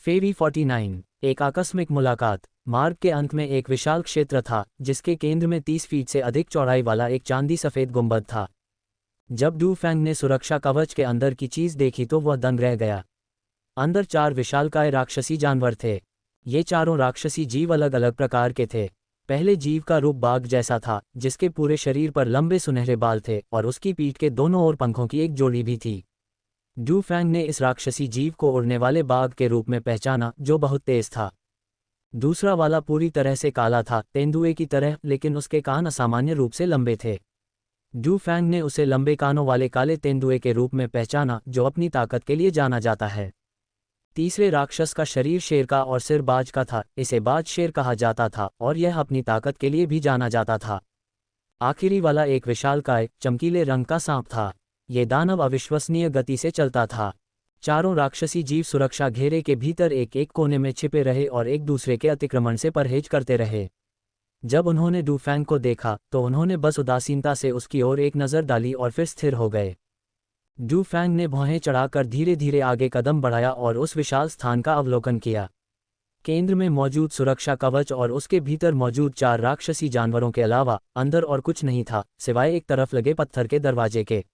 फेवी 49 एक आकस्मिक मुलाकात। मार्ग के अंत में एक विशाल क्षेत्र था जिसके केंद्र में 30 फीट से अधिक चौड़ाई वाला एक चांदी सफ़ेद गुंबद था। जब डू फैंग ने सुरक्षा कवच के अंदर की चीज़ देखी तो वह दंग रह गया। अंदर 4 विशालकाय राक्षसी जानवर थे। ये चारों राक्षसी जीव अलग अलग प्रकार के थे। पहले जीव का रूप बाघ जैसा था जिसके पूरे शरीर पर लंबे सुनहरे बाल थे और उसकी पीठ के दोनों ओर पंखों की एक जोड़ी भी थी। डू फैंग ने इस राक्षसी जीव को उड़ने वाले बाघ के रूप में पहचाना जो बहुत तेज था। दूसरा वाला पूरी तरह से काला था, तेंदुए की तरह, लेकिन उसके कान असामान्य रूप से लंबे थे। डू फैंग ने उसे लंबे कानों वाले काले तेंदुए के रूप में पहचाना जो अपनी ताकत के लिए जाना जाता है। तीसरे राक्षस का शरीर शेर का और सिर बाज का था, इसे बाज शेर कहा जाता था और यह अपनी ताकत के लिए भी जाना जाता था। आखिरी वाला एक विशालकाय चमकीले रंग का सांप था। ये दानव अविश्वसनीय गति से चलता था। चारों राक्षसी जीव सुरक्षा घेरे के भीतर एक एक कोने में छिपे रहे और एक दूसरे के अतिक्रमण से परहेज करते रहे। जब उन्होंने डू फैंग को देखा तो उन्होंने बस उदासीनता से उसकी ओर एक नज़र डाली और फिर स्थिर हो गए। डू फैंग ने भौहें चढ़ाकर धीरे धीरे आगे कदम बढ़ाया और उस विशाल स्थान का अवलोकन किया। केंद्र में मौजूद सुरक्षा कवच और उसके भीतर मौजूद 4 राक्षसी जानवरों के अलावा अंदर और कुछ नहीं था सिवाय एक तरफ लगे पत्थर के दरवाजे के।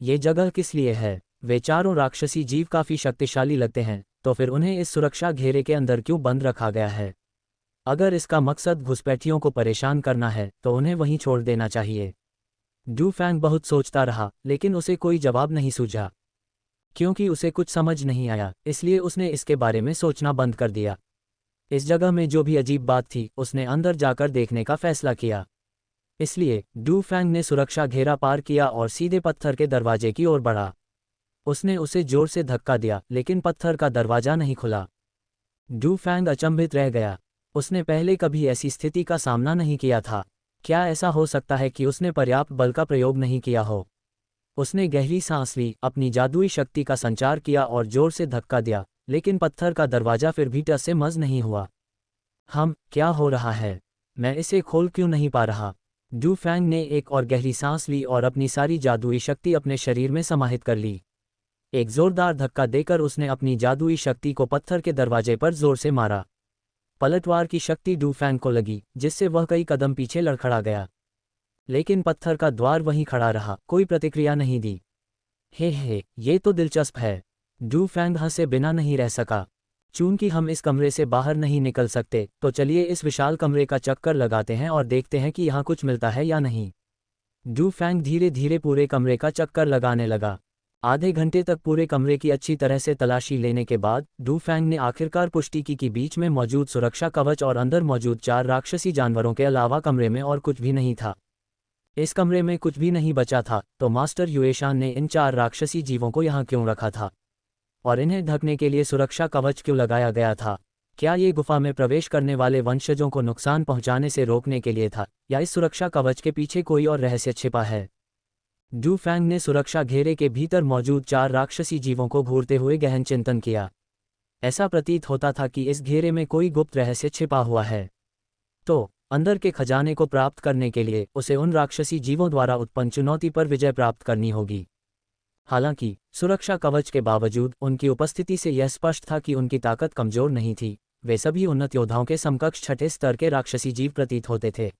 ये जगह किस लिए है? वे चारों राक्षसी जीव काफी शक्तिशाली लगते हैं, तो फिर उन्हें इस सुरक्षा घेरे के अंदर क्यों बंद रखा गया है? अगर इसका मकसद घुसपैठियों को परेशान करना है तो उन्हें वहीं छोड़ देना चाहिए। डू फैंग बहुत सोचता रहा लेकिन उसे कोई जवाब नहीं सूझा। क्योंकि उसे कुछ समझ नहीं आया इसलिए उसने इसके बारे में सोचना बंद कर दिया। इस जगह में जो भी अजीब बात थी उसने अंदर जाकर देखने का फैसला किया। इसलिए डू फैंग ने सुरक्षा घेरा पार किया और सीधे पत्थर के दरवाजे की ओर बढ़ा। उसने उसे जोर से धक्का दिया लेकिन पत्थर का दरवाजा नहीं खुला। डू फैंग अचंभित रह गया। उसने पहले कभी ऐसी स्थिति का सामना नहीं किया था। क्या ऐसा हो सकता है कि उसने पर्याप्त बल का प्रयोग नहीं किया हो? उसने गहरी सांस ली, अपनी जादुई शक्ति का संचार किया और जोर से धक्का दिया, लेकिन पत्थर का दरवाजा फिर भी टस से मस नहीं हुआ। क्या हो रहा है? मैं इसे खोल क्यों नहीं पा रहा? डू फैंग ने एक और गहरी सांस ली और अपनी सारी जादुई शक्ति अपने शरीर में समाहित कर ली। एक जोरदार धक्का देकर उसने अपनी जादुई शक्ति को पत्थर के दरवाजे पर जोर से मारा। पलटवार की शक्ति डू फैंग को लगी जिससे वह कई कदम पीछे लड़खड़ा गया। लेकिन पत्थर का द्वार वहीं खड़ा रहा, कोई प्रतिक्रिया नहीं दी। हे, ये तो दिलचस्प है। डू फैंग हंसे बिना नहीं रह सका। चूंकि हम इस कमरे से बाहर नहीं निकल सकते तो चलिए इस विशाल कमरे का चक्कर लगाते हैं और देखते हैं कि यहाँ कुछ मिलता है या नहीं। डू फैंग धीरे धीरे पूरे कमरे का चक्कर लगाने लगा। आधे घंटे तक पूरे कमरे की अच्छी तरह से तलाशी लेने के बाद डू फैंग ने आखिरकार पुष्टि की कि बीच में मौजूद सुरक्षा कवच और अंदर मौजूद 4 राक्षसी जानवरों के अलावा कमरे में और कुछ भी नहीं था। इस कमरे में कुछ भी नहीं बचा था तो मास्टर युएशान ने इन 4 राक्षसी जीवों को यहाँ क्यों रखा था और इन्हें ढकने के लिए सुरक्षा कवच क्यों लगाया गया था? क्या ये गुफा में प्रवेश करने वाले वंशजों को नुकसान पहुंचाने से रोकने के लिए था या इस सुरक्षा कवच के पीछे कोई और रहस्य छिपा है? डू फैंग ने सुरक्षा घेरे के भीतर मौजूद 4 राक्षसी जीवों को घूरते हुए गहन चिंतन किया। ऐसा प्रतीत होता था कि इस घेरे में कोई गुप्त रहस्य छिपा हुआ है। तो अंदर के खजाने को प्राप्त करने के लिए उसे उन राक्षसी जीवों द्वारा उत्पन्न चुनौती पर विजय प्राप्त करनी होगी। हालांकि सुरक्षा कवच के बावजूद उनकी उपस्थिति से यह स्पष्ट था कि उनकी ताकत कमजोर नहीं थी। वे सभी उन्नत योद्धाओं के समकक्ष छठे स्तर के राक्षसी जीव प्रतीत होते थे।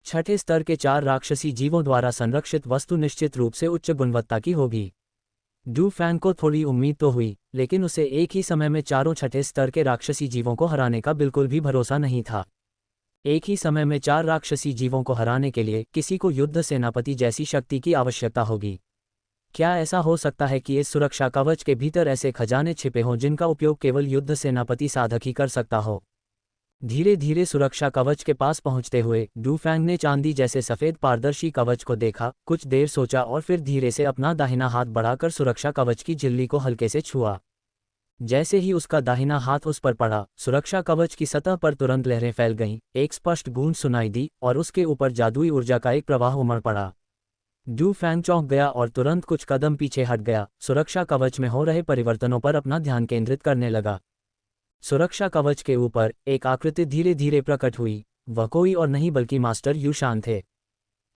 छठे स्तर के 4 राक्षसी जीवों द्वारा संरक्षित वस्तु निश्चित रूप से उच्च गुणवत्ता की होगी। डू फैंग को थोड़ी उम्मीद तो हुई, लेकिन उसे एक ही समय में चारों छठे स्तर के राक्षसी जीवों को हराने का बिल्कुल भी भरोसा नहीं था। एक ही समय में 4 राक्षसी जीवों को हराने के लिए किसी को युद्ध सेनापति जैसी शक्ति की आवश्यकता होगी। क्या ऐसा हो सकता है कि इस सुरक्षा कवच के भीतर ऐसे खजाने छिपे हों जिनका उपयोग केवल युद्ध सेनापति साधक ही कर सकता हो? धीरे धीरे सुरक्षा कवच के पास पहुंचते हुए डू फैंग ने चांदी जैसे सफेद पारदर्शी कवच को देखा, कुछ देर सोचा और फिर धीरे से अपना दाहिना हाथ बढ़ाकर सुरक्षा कवच की झिल्ली को हल्के से छुआ। जैसे ही उसका दाहिना हाथ उस पर पड़ा, सुरक्षा कवच की सतह पर तुरंत लहरें फैल गईं, एक स्पष्ट गूंज सुनाई दी और उसके ऊपर जादुई ऊर्जा का एक प्रवाह उमड़ पड़ा। डू फैंग चौंक गया और तुरंत कुछ कदम पीछे हट गया, सुरक्षा कवच में हो रहे परिवर्तनों पर अपना ध्यान केंद्रित करने लगा। सुरक्षा कवच के ऊपर एक आकृति धीरे धीरे प्रकट हुई। वह कोई और नहीं बल्कि मास्टर युशान थे।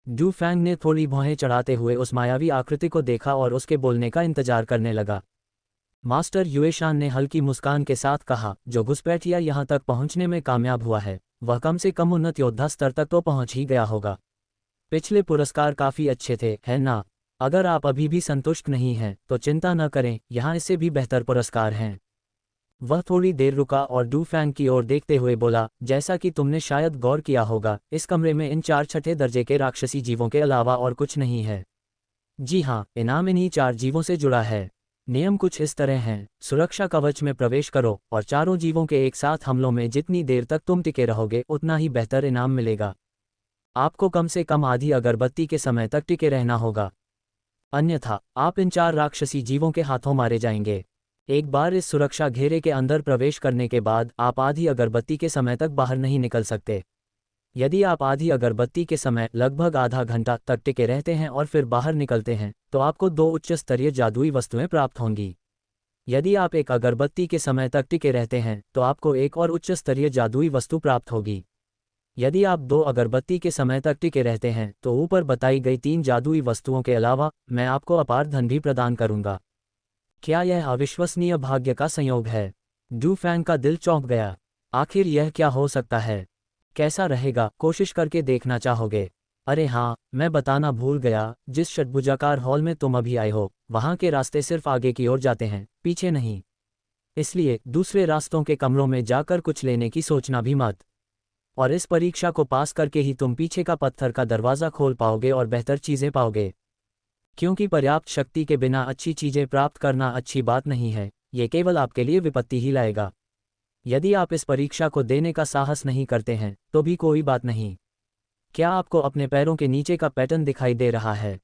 डू फैंग ने थोड़ी भौहें चढ़ाते हुए उस मायावी आकृति को देखा और उसके बोलने का इंतजार करने लगा। मास्टर युएशान ने हल्की मुस्कान के साथ कहा, जो घुसपैठिया यहाँ तक पहुँचने में कामयाब हुआ है वह कम से कम उन्नत योद्धा स्तर तक तो पहुँच ही गया होगा। पिछले पुरस्कार काफ़ी अच्छे थे, है ना? अगर आप अभी भी संतुष्ट नहीं हैं तो चिंता न करें, यहाँ इससे भी बेहतर पुरस्कार हैं। वह थोड़ी देर रुका और डू फैंग की ओर देखते हुए बोला, जैसा कि तुमने शायद गौर किया होगा, इस कमरे में इन 4 छठे दर्जे के राक्षसी जीवों के अलावा और कुछ नहीं है। जी हाँ, इनाम इन्हीं 4 जीवों से जुड़ा है। नियम कुछ इस तरह हैं, सुरक्षा कवच में प्रवेश करो और चारों जीवों के एक साथ हमलों में जितनी देर तक तुम टिके रहोगे उतना ही बेहतर इनाम मिलेगा। आपको कम से कम आधी अगरबत्ती के समय तक टिके रहना होगा, अन्यथा आप इन 4 राक्षसी जीवों के हाथों मारे जाएंगे। एक बार इस सुरक्षा घेरे के अंदर प्रवेश करने के बाद आप आधी अगरबत्ती के समय तक बाहर नहीं निकल सकते। यदि आप आधी अगरबत्ती के समय लगभग आधा घंटा तक टिके रहते हैं और फिर बाहर निकलते हैं तो आपको 2 उच्च स्तरीय जादुई वस्तुएं प्राप्त होंगी। यदि आप एक अगरबत्ती के समय तक टिके रहते हैं तो आपको एक और उच्च स्तरीय जादुई वस्तु प्राप्त होगी। यदि आप 2 अगरबत्ती के समय तक टिके रहते हैं तो ऊपर बताई गई 3 जादुई वस्तुओं के अलावा मैं आपको अपार धन भी प्रदान करूंगा। क्या यह अविश्वसनीय भाग्य का संयोग है? डू फैंग का दिल चौंक गया। आखिर यह क्या हो सकता है? कैसा रहेगा, कोशिश करके देखना चाहोगे? अरे हाँ, मैं बताना भूल गया, जिस षटभुजाकार हॉल में तुम अभी आए हो वहाँ के रास्ते सिर्फ आगे की ओर जाते हैं, पीछे नहीं। इसलिए दूसरे रास्तों के कमरों में जाकर कुछ लेने की सोचना भी मत। और इस परीक्षा को पास करके ही तुम पीछे का पत्थर का दरवाज़ा खोल पाओगे और बेहतर चीज़ें पाओगे। क्योंकि पर्याप्त शक्ति के बिना अच्छी चीज़ें प्राप्त करना अच्छी बात नहीं है, ये केवल आपके लिए विपत्ति ही लाएगा। यदि आप इस परीक्षा को देने का साहस नहीं करते हैं तो भी कोई बात नहीं। क्या आपको अपने पैरों के नीचे का पैटर्न दिखाई दे रहा है?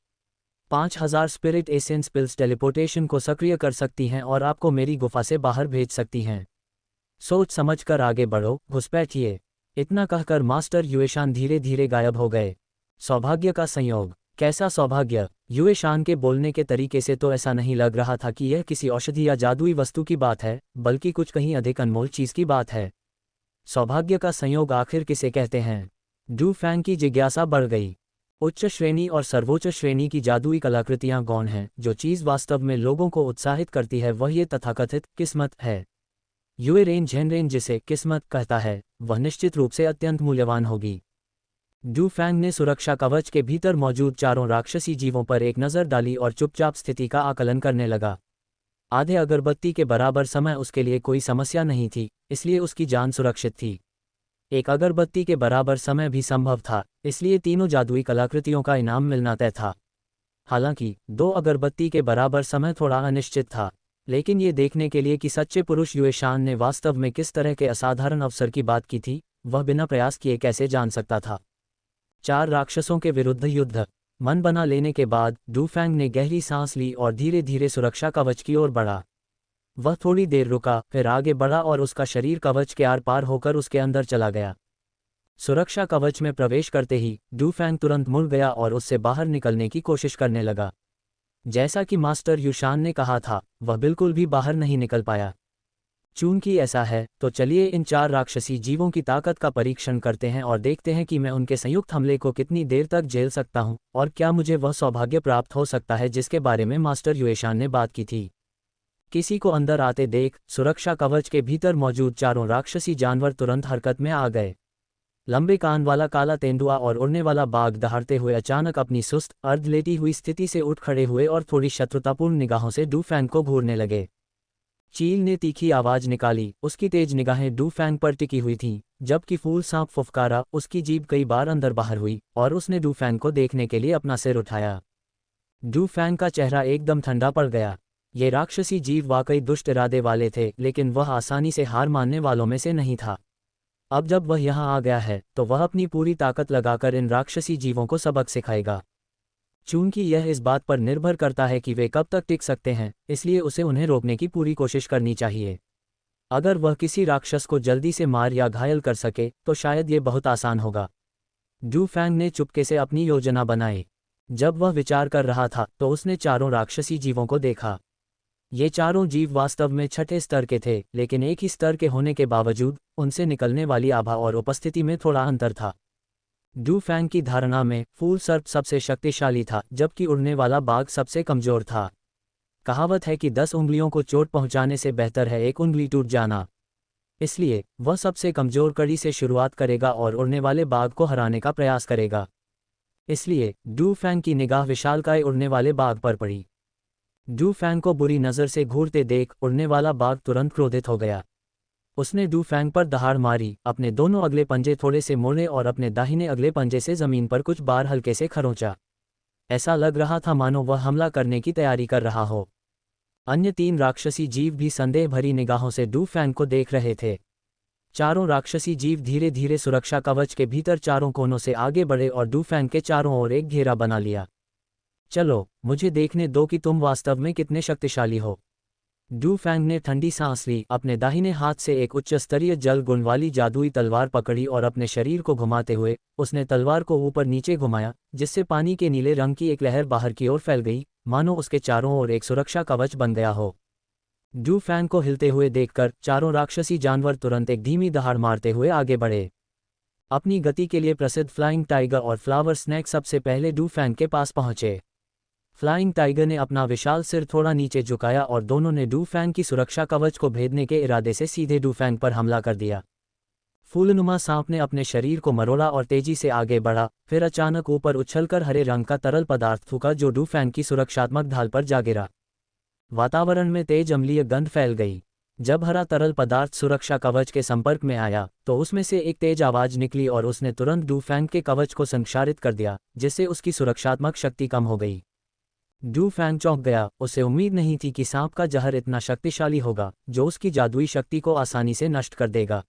5000 स्पिरिट एसेंस पिल्स टेलीपोर्टेशन को सक्रिय कर सकती हैं और आपको मेरी गुफा से बाहर भेज सकती हैं। सोच समझकर आगे बढ़ो, घुसपैठिए। इतना कहकर मास्टर युएशान धीरे धीरे गायब हो गए। सौभाग्य का संयोग, कैसा सौभाग्य! युएशान के बोलने के तरीके से तो ऐसा नहीं लग रहा था कि यह किसी औषधि या जादुई वस्तु की बात है, बल्कि कुछ कहीं अधिक अनमोल चीज की बात है। सौभाग्य का संयोग आखिर किसे कहते हैं? डू फैंग की जिज्ञासा बढ़ गई। उच्च श्रेणी और सर्वोच्च श्रेणी की जादुई कलाकृतियां गौण हैं, जो चीज़ वास्तव में लोगों को उत्साहित करती है वह ये तथाकथित किस्मत है। युए रेन झेनरेन जिसे किस्मत कहता है वह निश्चित रूप से अत्यंत मूल्यवान होगी। डू फैंग ने सुरक्षा कवच के भीतर मौजूद चारों राक्षसी जीवों पर एक नज़र डाली और चुपचाप स्थिति का आकलन करने लगा। आधे अगरबत्ती के बराबर समय उसके लिए कोई समस्या नहीं थी, इसलिए उसकी जान सुरक्षित थी। एक अगरबत्ती के बराबर समय भी संभव था, इसलिए तीनों जादुई कलाकृतियों का इनाम मिलना तय था। हालांकि 2 अगरबत्ती के बराबर समय थोड़ा अनिश्चित था, लेकिन ये देखने के लिए कि सच्चे पुरुष युएशान ने वास्तव में किस तरह के असाधारण अवसर की बात की थी, वह बिना प्रयास किए कैसे जान सकता था। 4 राक्षसों के विरुद्ध युद्ध। मन बना लेने के बाद डू फैंग ने गहरी सांस ली और धीरे धीरे सुरक्षा कवच की ओर बढ़ा। वह थोड़ी देर रुका, फिर आगे बढ़ा और उसका शरीर कवच के आर पार होकर उसके अंदर चला गया। सुरक्षा कवच में प्रवेश करते ही डू फैंग तुरंत मुड़ गया और उससे बाहर निकलने की कोशिश करने लगा। जैसा कि मास्टर युशान ने कहा था, वह बिल्कुल भी बाहर नहीं निकल पाया। चूंकि ऐसा है तो चलिए इन 4 राक्षसी जीवों की ताकत का परीक्षण करते हैं और देखते हैं कि मैं उनके संयुक्त हमले को कितनी देर तक झेल सकता हूं और क्या मुझे वह सौभाग्य प्राप्त हो सकता है जिसके बारे में मास्टर युएशान ने बात की थी। किसी को अंदर आते देख सुरक्षा कवच के भीतर मौजूद चारों राक्षसी जानवर तुरंत हरकत में आ गए। लंबे कान वाला काला तेंदुआ और उड़ने वाला बाघ दहाड़ते हुए अचानक अपनी सुस्त अर्ध लेटी हुई स्थिति से उठ खड़े हुए और थोड़ी शत्रुतापूर्ण निगाहों से डू फैंग को घूरने लगे। चील ने तीखी आवाज निकाली, उसकी तेज निगाहें डू फैंग पर टिकी हुई थीं, जबकि फूल सांप फुफकारा, उसकी जीभ कई बार अंदर बाहर हुई और उसने डू फैंग को देखने के लिए अपना सिर उठाया। डू फैंग का चेहरा एकदम ठंडा पड़ गया। ये राक्षसी जीव वाकई दुष्ट इरादे वाले थे, लेकिन वह आसानी से हार मानने वालों में से नहीं था। अब जब वह यहाँ आ गया है तो वह अपनी पूरी ताकत लगाकर इन राक्षसी जीवों को सबक सिखाएगा। चूंकि यह इस बात पर निर्भर करता है कि वे कब तक टिक सकते हैं, इसलिए उसे उन्हें रोकने की पूरी कोशिश करनी चाहिए। अगर वह किसी राक्षस को जल्दी से मार या घायल कर सके तो शायद ये बहुत आसान होगा। डू फैंग ने चुपके से अपनी योजना बनाई। जब वह विचार कर रहा था तो उसने चारों राक्षसी जीवों को देखा। ये चारों जीव वास्तव में छठे स्तर के थे, लेकिन एक ही स्तर के होने के बावजूद उनसे निकलने वाली आभा और उपस्थिति में थोड़ा अंतर था। डू फैंग की धारणा में फूल सर्प सबसे शक्तिशाली था, जबकि उड़ने वाला बाघ सबसे कमजोर था। कहावत है कि 10 उंगलियों को चोट पहुंचाने से बेहतर है एक उंगली टूट जाना। इसलिए वह सबसे कमजोर कड़ी से शुरुआत करेगा और उड़ने वाले बाघ को हराने का प्रयास करेगा। इसलिए डू फैंग की निगाह विशालकाय उड़ने वाले बाघ पर पड़ी। डू फैंग को बुरी नज़र से घूरते देख उड़ने वाला बाघ तुरंत क्रोधित हो गया। उसने डू फैंग पर दहाड़ मारी, अपने दोनों अगले पंजे थोड़े से मोड़े और अपने दाहिने अगले पंजे से जमीन पर कुछ बार हल्के से खरोंचा। ऐसा लग रहा था मानो वह हमला करने की तैयारी कर रहा हो। अन्य 3 राक्षसी जीव भी संदेह भरी निगाहों से डू फैंग को देख रहे थे। चारों राक्षसी जीव धीरे धीरे सुरक्षा कवच के भीतर चारों कोनों से आगे बढ़े और डू फैंग के चारों ओर एक घेरा बना लिया। चलो मुझे देखने दो कि तुम वास्तव में कितने शक्तिशाली हो। डू फैंग ने ठंडी सांस ली, अपने दाहिने हाथ से एक उच्च स्तरीय जल गुण वाली जादुई तलवार पकड़ी और अपने शरीर को घुमाते हुए उसने तलवार को ऊपर नीचे घुमाया, जिससे पानी के नीले रंग की एक लहर बाहर की ओर फैल गई, मानो उसके चारों ओर एक सुरक्षा कवच बन गया हो। डू फैंग को हिलते हुए देखकर चारों राक्षसी जानवर तुरंत एक धीमी दहाड़ मारते हुए आगे बढ़े। अपनी गति के लिए प्रसिद्ध फ्लाइंग टाइगर और फ्लावर स्नैक सबसे पहले डू फैंग के पास पहुंचे। फ्लाइंग टाइगर ने अपना विशाल सिर थोड़ा नीचे झुकाया और दोनों ने डू फैंग की सुरक्षा कवच को भेदने के इरादे से सीधे डू फैंग पर हमला कर दिया। फूलनुमा सांप ने अपने शरीर को मरोड़ा और तेजी से आगे बढ़ा, फिर अचानक ऊपर उछलकर हरे रंग का तरल पदार्थ थूका जो डू फैंग की सुरक्षात्मक ढाल पर जा गिरा। वातावरण में तेज अम्लीय गंध फैल गई। जब हरा तरल पदार्थ सुरक्षा कवच के संपर्क में आया तो उसमें से एक तेज आवाज निकली और उसने तुरंत डू फैंग के कवच को संक्षारित कर दिया, जिससे उसकी सुरक्षात्मक शक्ति कम हो गई। डू फैंग चौंक गया, उसे उम्मीद नहीं थी कि सांप का जहर इतना शक्तिशाली होगा जो उसकी जादुई शक्ति को आसानी से नष्ट कर देगा।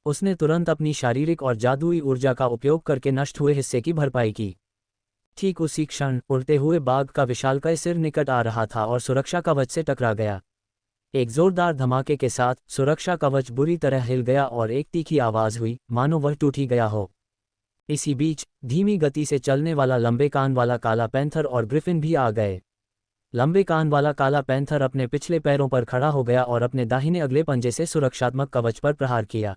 उसने तुरंत अपनी शारीरिक और जादुई ऊर्जा का उपयोग करके नष्ट हुए हिस्से की भरपाई की। ठीक उसी क्षण उड़ते हुए बाघ का विशालकाय सिर निकट आ रहा था और सुरक्षा कवच से टकरा गया। एक जोरदार धमाके के साथ सुरक्षा कवच बुरी तरह हिल गया और एक तीखी आवाज हुई, मानो वह टूट ही गया हो। इसी बीच धीमी गति से चलने वाला लंबे कान वाला काला पैंथर और ग्रिफिन भी आ गए। लंबे कान वाला काला पैंथर अपने पिछले पैरों पर खड़ा हो गया और अपने दाहिने अगले पंजे से सुरक्षात्मक कवच पर प्रहार किया।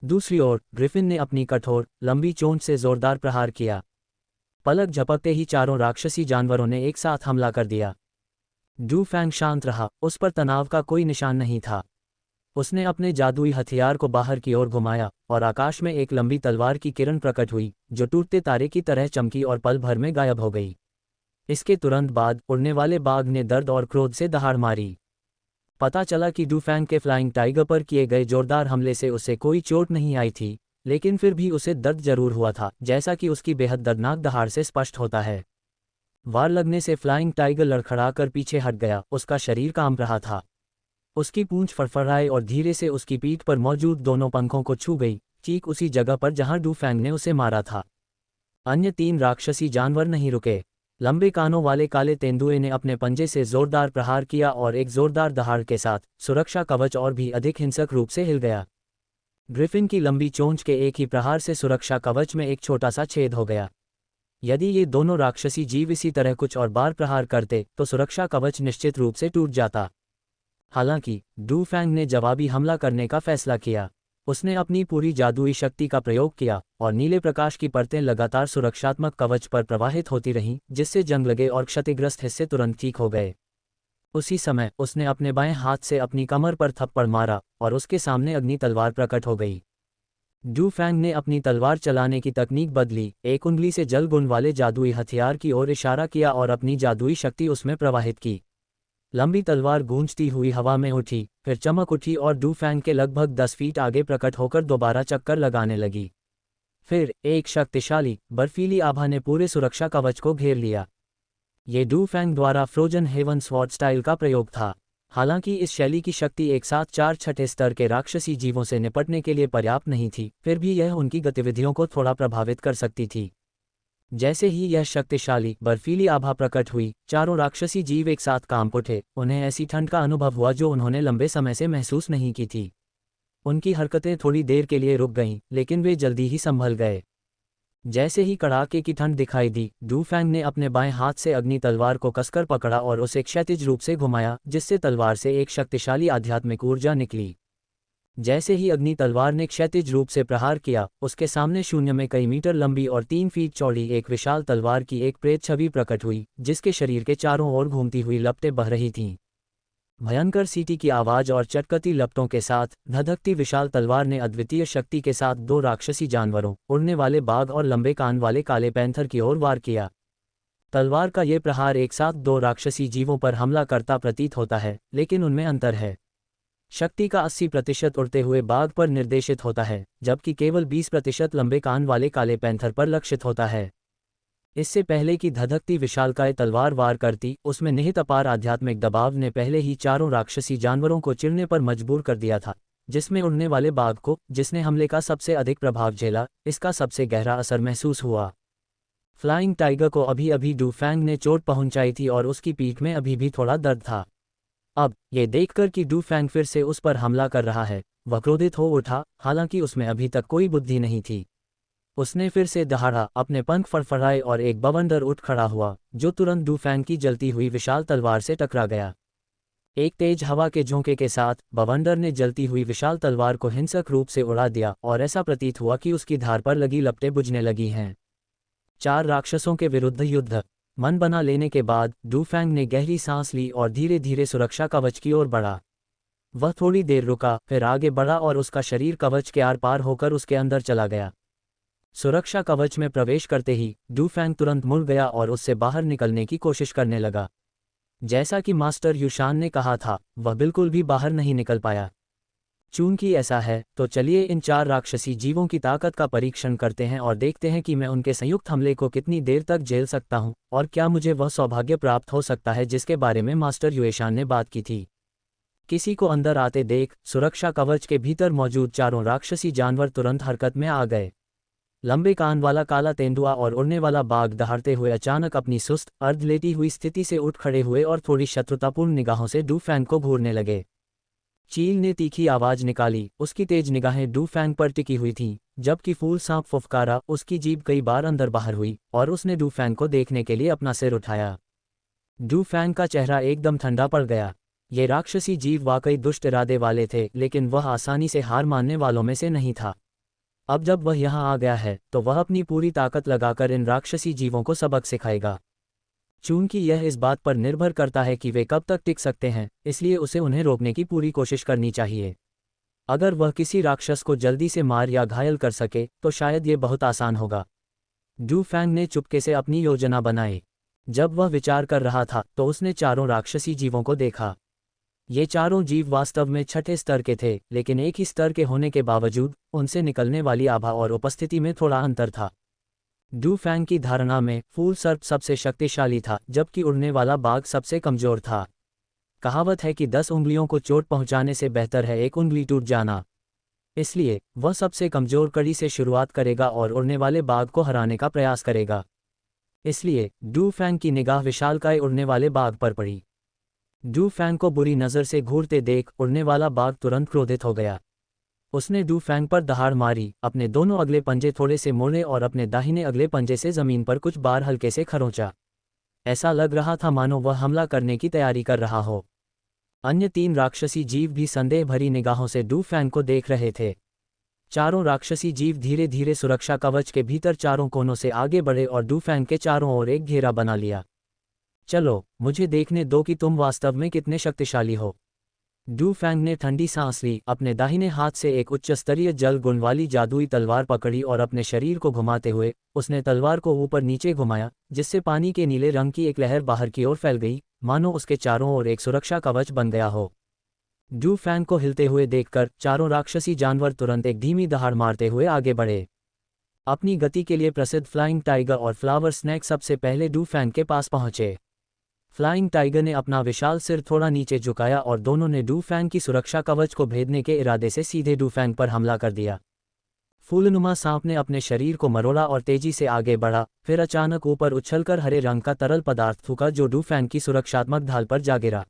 दूसरी ओर ग्रिफिन ने अपनी कठोर लंबी चोंच से जोरदार प्रहार किया। पलक झपकते ही चारों राक्षसी जानवरों ने एक साथ हमला कर दिया। डू फैंग शांत रहा, उस पर तनाव का कोई निशान नहीं था। उसने अपने जादुई हथियार को बाहर की ओर घुमाया और आकाश में एक लंबी तलवार की किरण प्रकट हुई जो टूटते तारे की तरह चमकी और पल भर में गायब हो गई। इसके तुरंत बाद उड़ने वाले बाघ ने दर्द और क्रोध से दहाड़ मारी। पता चला कि डू फैंग के फ्लाइंग टाइगर पर किए गए जोरदार हमले से उसे कोई चोट नहीं आई थी, लेकिन फिर भी उसे दर्द जरूर हुआ था, जैसा कि उसकी बेहद दर्दनाक दहाड़ से स्पष्ट होता है। वार लगने से फ्लाइंग टाइगर लड़खड़ाकर पीछे हट गया, उसका शरीर कांप रहा था। उसकी पूंछ फड़फड़ाई और धीरे से उसकी पीठ पर मौजूद दोनों पंखों को छू गई, ठीक उसी जगह पर जहां डू फैंग ने उसे मारा था। अन्य 3 राक्षसी जानवर नहीं रुके। लंबे कानों वाले काले तेंदुए ने अपने पंजे से जोरदार प्रहार किया और एक जोरदार दहाड़ के साथ सुरक्षा कवच और भी अधिक हिंसक रूप से हिल गया। ग्रिफिन की लंबी चोंच के एक ही प्रहार से सुरक्षा कवच में एक छोटा सा छेद हो गया। यदि ये दोनों राक्षसी जीव इसी तरह कुछ और बार प्रहार करते तो सुरक्षा कवच निश्चित रूप से टूट जाता। हालांकि डू फैंग ने जवाबी हमला करने का फैसला किया। उसने अपनी पूरी जादुई शक्ति का प्रयोग किया और नीले प्रकाश की परतें लगातार सुरक्षात्मक कवच पर प्रवाहित होती रहीं, जिससे जंग लगे और क्षतिग्रस्त हिस्से तुरंत ठीक हो गए। उसी समय उसने अपने बाएं हाथ से अपनी कमर पर थप्पड़ मारा और उसके सामने अग्नि तलवार प्रकट हो गई। डू फैंग ने अपनी तलवार चलाने की तकनीक बदली, एक उंगली से जल गुण वाले जादुई हथियार की ओर इशारा किया और अपनी जादुई शक्ति उसमें प्रवाहित की। लंबी तलवार गूंजती हुई हवा में उठी, फिर चमक उठी और डू फैंग के लगभग 10 फीट आगे प्रकट होकर दोबारा चक्कर लगाने लगी। फिर एक शक्तिशाली बर्फीली आभा ने पूरे सुरक्षा कवच को घेर लिया। ये डू फैंग द्वारा फ्रोजन हेवन स्वॉर्ड स्टाइल का प्रयोग था। हालांकि इस शैली की शक्ति एक साथ 4 छठे स्तर के राक्षसी जीवों से निपटने के लिए पर्याप्त नहीं थी, फिर भी यह उनकी गतिविधियों को थोड़ा प्रभावित कर सकती थी। जैसे ही यह शक्तिशाली बर्फीली आभा प्रकट हुई, चारों राक्षसी जीव एक साथ कांप उठे। उन्हें ऐसी ठंड का अनुभव हुआ जो उन्होंने लंबे समय से महसूस नहीं की थी। उनकी हरकतें थोड़ी देर के लिए रुक गईं, लेकिन वे जल्दी ही संभल गए। जैसे ही कड़ाके की ठंड दिखाई दी, डू फैंग ने अपने बाएं हाथ से अग्नि तलवार को कसकर पकड़ा और उसे क्षैतिज रूप से घुमाया, जिससे तलवार से एक शक्तिशाली आध्यात्मिक ऊर्जा निकली। जैसे ही अग्नि तलवार ने क्षैतिज रूप से प्रहार किया, उसके सामने शून्य में कई मीटर लंबी और 3 फीट चौड़ी एक विशाल तलवार की एक प्रेत छवि प्रकट हुई, जिसके शरीर के चारों ओर घूमती हुई लपटें बह रही थीं। भयंकर सीटी की आवाज और चटकती लपटों के साथ धधकती विशाल तलवार ने अद्वितीय शक्ति के साथ 2 राक्षसी जानवरों, उड़ने वाले बाघ और लंबे कान वाले काले पैंथर की ओर वार किया। तलवार का ये प्रहार एक साथ 2 राक्षसी जीवों पर हमला करता प्रतीत होता है, लेकिन उनमें अंतर है। शक्ति का 80% उड़ते हुए बाघ पर निर्देशित होता है, जबकि केवल 20% लंबे कान वाले काले पैंथर पर लक्षित होता है। इससे पहले कि धधकती विशालकाय तलवार वार करती, उसमें निहित अपार आध्यात्मिक दबाव ने पहले ही चारों राक्षसी जानवरों को चिढ़ने पर मजबूर कर दिया था, जिसमें उड़ने वाले बाघ को, जिसने हमले का सबसे अधिक प्रभाव झेला, इसका सबसे गहरा असर महसूस हुआ। फ्लाइंग टाइगर को अभी अभी डू फैंग ने चोट पहुंचाई थी और उसकी पीठ में अभी भी थोड़ा दर्द था। अब ये देखकर कि डू फैंग फिर से उस पर हमला कर रहा है, वह क्रोधित हो उठा, हालांकि उसमें अभी तक कोई बुद्धि नहीं थी। उसने फिर से दहाड़ा, अपने पंख फड़फड़ाए और एक बवंडर उठ खड़ा हुआ, जो तुरंत डू फैंग की जलती हुई विशाल तलवार से टकरा गया। एक तेज हवा के झोंके के साथ बवंडर ने जलती हुई विशाल तलवार को हिंसक रूप से उड़ा दिया और ऐसा प्रतीत हुआ कि उसकी धार पर लगी लपटें बुझने लगी हैं। 4 राक्षसों के विरुद्ध युद्ध। मन बना लेने के बाद डू फैंग ने गहरी सांस ली और धीरे धीरे सुरक्षा कवच की ओर बढ़ा। वह थोड़ी देर रुका, फिर आगे बढ़ा और उसका शरीर कवच के आर पार होकर उसके अंदर चला गया। सुरक्षा कवच में प्रवेश करते ही डू फैंग तुरंत मुड़ गया और उससे बाहर निकलने की कोशिश करने लगा। जैसा कि मास्टर युशान ने कहा था, वह बिल्कुल भी बाहर नहीं निकल पाया। चूंकि ऐसा है, तो चलिए इन 4 राक्षसी जीवों की ताकत का परीक्षण करते हैं और देखते हैं कि मैं उनके संयुक्त हमले को कितनी देर तक झेल सकता हूं, और क्या मुझे वह सौभाग्य प्राप्त हो सकता है जिसके बारे में मास्टर युएशान ने बात की थी। किसी को अंदर आते देख सुरक्षा कवच के भीतर मौजूद चारों राक्षसी जानवर तुरंत हरकत में आ गए। लंबे कान वाला काला तेंदुआ और उड़ने वाला बाघ दहाड़ते हुए अचानक अपनी सुस्त, अर्ध लेटी हुई स्थिति से उठ खड़े हुए और थोड़ी शत्रुतापूर्ण निगाहों से डू फैंग को घूरने लगे। चील ने तीखी आवाज निकाली, उसकी तेज निगाहें डू फैंग पर टिकी हुई थीं, जबकि फूल सांप फुफकारा, उसकी जीभ कई बार अंदर बाहर हुई और उसने डू फैंग को देखने के लिए अपना सिर उठाया। डू फैंग का चेहरा एकदम ठंडा पड़ गया। ये राक्षसी जीव वाकई दुष्ट इरादे वाले थे, लेकिन वह आसानी से हार मानने वालों में से नहीं था। अब जब वह यहाँ आ गया है, तो वह अपनी पूरी ताकत लगाकर इन राक्षसी जीवों को सबक सिखाएगा। चूंकि यह इस बात पर निर्भर करता है कि वे कब तक टिक सकते हैं, इसलिए उसे उन्हें रोकने की पूरी कोशिश करनी चाहिए। अगर वह किसी राक्षस को जल्दी से मार या घायल कर सके, तो शायद ये बहुत आसान होगा। डू फैंग ने चुपके से अपनी योजना बनाई। जब वह विचार कर रहा था, तो उसने चारों राक्षसी जीवों को देखा। ये चारों जीव वास्तव में 6ठे स्तर के थे, लेकिन एक ही स्तर के होने के बावजूद उनसे निकलने वाली आभा और उपस्थिति में थोड़ा अंतर था। डू फैंग की धारणा में फूल सर्प सबसे शक्तिशाली था, जबकि उड़ने वाला बाघ सबसे कमजोर था। कहावत है कि 10 उंगलियों को चोट पहुंचाने से बेहतर है एक उंगली टूट जाना। इसलिए वह सबसे कमजोर कड़ी से शुरुआत करेगा और उड़ने वाले बाघ को हराने का प्रयास करेगा। इसलिए डू फैंग की निगाह विशालकाय उड़ने वाले बाघ पर पड़ी। डू फैंग को बुरी नज़र से घूरते देख उड़ने वाला बाघ तुरंत क्रोधित हो गया। उसने डू फैंग पर दहाड़ मारी, अपने दोनों अगले पंजे थोड़े से मोड़े और अपने दाहिने अगले पंजे से जमीन पर कुछ बार हल्के से खरोंचा। ऐसा लग रहा था मानो वह हमला करने की तैयारी कर रहा हो। अन्य 3 राक्षसी जीव भी संदेह भरी निगाहों से डू फैंग को देख रहे थे। चारों राक्षसी जीव धीरे धीरे सुरक्षा कवच के भीतर चारों कोनों से आगे बढ़े और डू फैंग के चारों ओर एक घेरा बना लिया। चलो, मुझे देखने दो कि तुम वास्तव में कितने शक्तिशाली हो। डू फैंग ने ठंडी सांस ली, अपने दाहिने हाथ से एक उच्च स्तरीय जल गुण वाली जादुई तलवार पकड़ी और अपने शरीर को घुमाते हुए उसने तलवार को ऊपर नीचे घुमाया, जिससे पानी के नीले रंग की एक लहर बाहर की ओर फैल गई, मानो उसके चारों ओर एक सुरक्षा कवच बन गया हो। डू फैंग को हिलते हुए देखकर चारों राक्षसी जानवर तुरंत एक धीमी दहाड़ मारते हुए आगे बढ़े। अपनी गति के लिए प्रसिद्ध फ्लाइंग टाइगर और फ्लावर स्नैक सबसे पहले डू फैंग के पास पहुंचे। फ्लाइंग टाइगर ने अपना विशाल सिर थोड़ा नीचे झुकाया और दोनों ने डू फैंग की सुरक्षा कवच को भेदने के इरादे से सीधे डू फैंग पर हमला कर दिया। फूलनुमा सांप ने अपने शरीर को मरोड़ा और तेजी से आगे बढ़ा, फिर अचानक ऊपर उछलकर हरे रंग का तरल पदार्थ थूका जो डू फैंग की सुरक्षात्मक ढाल पर जा गिरा।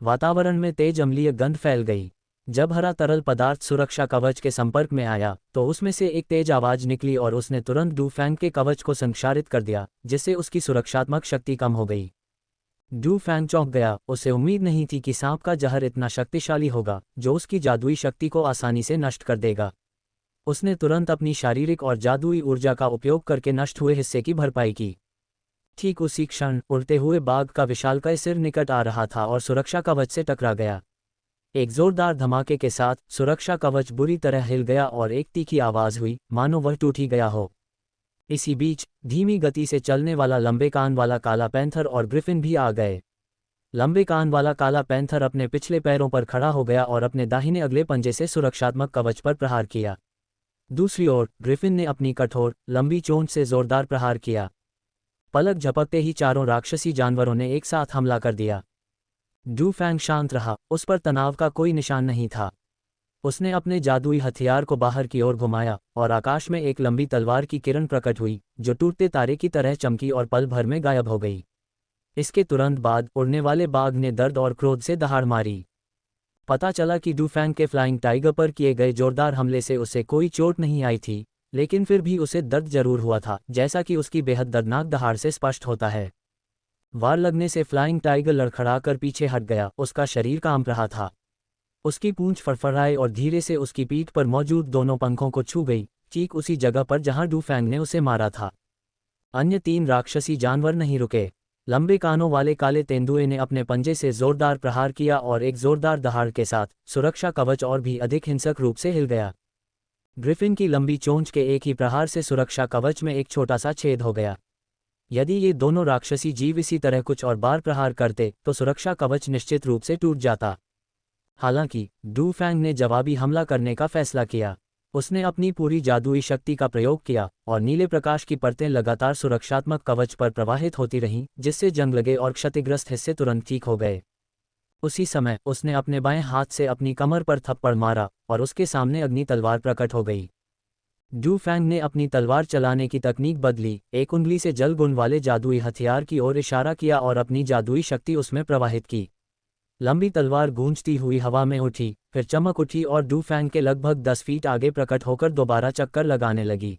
वातावरण में तेज अम्लीय गंध फैल गई। जब हरा तरल पदार्थ सुरक्षा कवच के संपर्क में आया, तो उसमें से एक तेज आवाज निकली और उसने तुरंत डू फैंग के कवच को संक्षारित कर दिया, जिससे उसकी सुरक्षात्मक शक्ति कम हो गई। डू फैंग चौंक गया, उसे उम्मीद नहीं थी कि सांप का जहर इतना शक्तिशाली होगा जो उसकी जादुई शक्ति को आसानी से नष्ट कर देगा। उसने तुरंत अपनी शारीरिक और जादुई ऊर्जा का उपयोग करके नष्ट हुए हिस्से की भरपाई की। ठीक उसी क्षण उड़ते हुए बाघ का विशालकाय सिर निकट आ रहा था और सुरक्षा कवच से टकरा गया। एक जोरदार धमाके के साथ सुरक्षा कवच बुरी तरह हिल गया और एक तीखी आवाज हुई, मानो वह टूट ही गया हो। इसी बीच धीमी गति से चलने वाला लंबे कान वाला काला पैंथर और ग्रिफिन भी आ गए। लंबे कान वाला काला पैंथर अपने पिछले पैरों पर खड़ा हो गया और अपने दाहिने अगले पंजे से सुरक्षात्मक कवच पर प्रहार किया। दूसरी ओर ग्रिफिन ने अपनी कठोर लंबी चोंच से जोरदार प्रहार किया। पलक झपकते ही चारों राक्षसी जानवरों ने एक साथ हमला कर दिया। डू फैंग शांत रहा, उस पर तनाव का कोई निशान नहीं था। उसने अपने जादुई हथियार को बाहर की ओर घुमाया और आकाश में एक लंबी तलवार की किरण प्रकट हुई जो टूटते तारे की तरह चमकी और पल भर में गायब हो गई। इसके तुरंत बाद उड़ने वाले बाघ ने दर्द और क्रोध से दहाड़ मारी। पता चला कि डू फैंग के फ्लाइंग टाइगर पर किए गए जोरदार हमले से उसे कोई चोट नहीं आई थी, लेकिन फिर भी उसे दर्द जरूर हुआ था, जैसा कि उसकी बेहद दर्दनाक दहाड़ से स्पष्ट होता है। वार लगने से फ्लाइंग टाइगर लड़खड़ाकर पीछे हट गया, उसका शरीर कांप रहा था। उसकी पूंछ फड़फड़ाई और धीरे से उसकी पीठ पर मौजूद दोनों पंखों को छू गई, ठीक उसी जगह पर जहां डू फैंग ने उसे मारा था। अन्य 3 राक्षसी जानवर नहीं रुके। लंबे कानों वाले काले तेंदुए ने अपने पंजे से जोरदार प्रहार किया और एक जोरदार दहाड़ के साथ सुरक्षा कवच और भी अधिक हिंसक रूप से हिल गया। ग्रिफिन की लंबी चोंच के एक ही प्रहार से सुरक्षा कवच में एक छोटा सा छेद हो गया। यदि ये दोनों राक्षसी जीव इसी तरह कुछ और बार प्रहार करते तो सुरक्षा कवच निश्चित रूप से टूट जाता। हालांकि डू फैंग ने जवाबी हमला करने का फैसला किया। उसने अपनी पूरी जादुई शक्ति का प्रयोग किया और नीले प्रकाश की परतें लगातार सुरक्षात्मक कवच पर प्रवाहित होती रहीं, जिससे जंग लगे और क्षतिग्रस्त हिस्से तुरंत ठीक हो गए। उसी समय उसने अपने बाएं हाथ से अपनी कमर पर थप्पड़ मारा और उसके सामने अग्नि तलवार प्रकट हो गई। डू फैंग ने अपनी तलवार चलाने की तकनीक बदली, एक उंगली से जल गुण वाले जादुई हथियार की ओर इशारा किया और अपनी जादुई शक्ति उसमें प्रवाहित की। लंबी तलवार गूंजती हुई हवा में उठी, फिर चमक उठी और डू फैंग के लगभग 10 फीट आगे प्रकट होकर दोबारा चक्कर लगाने लगी।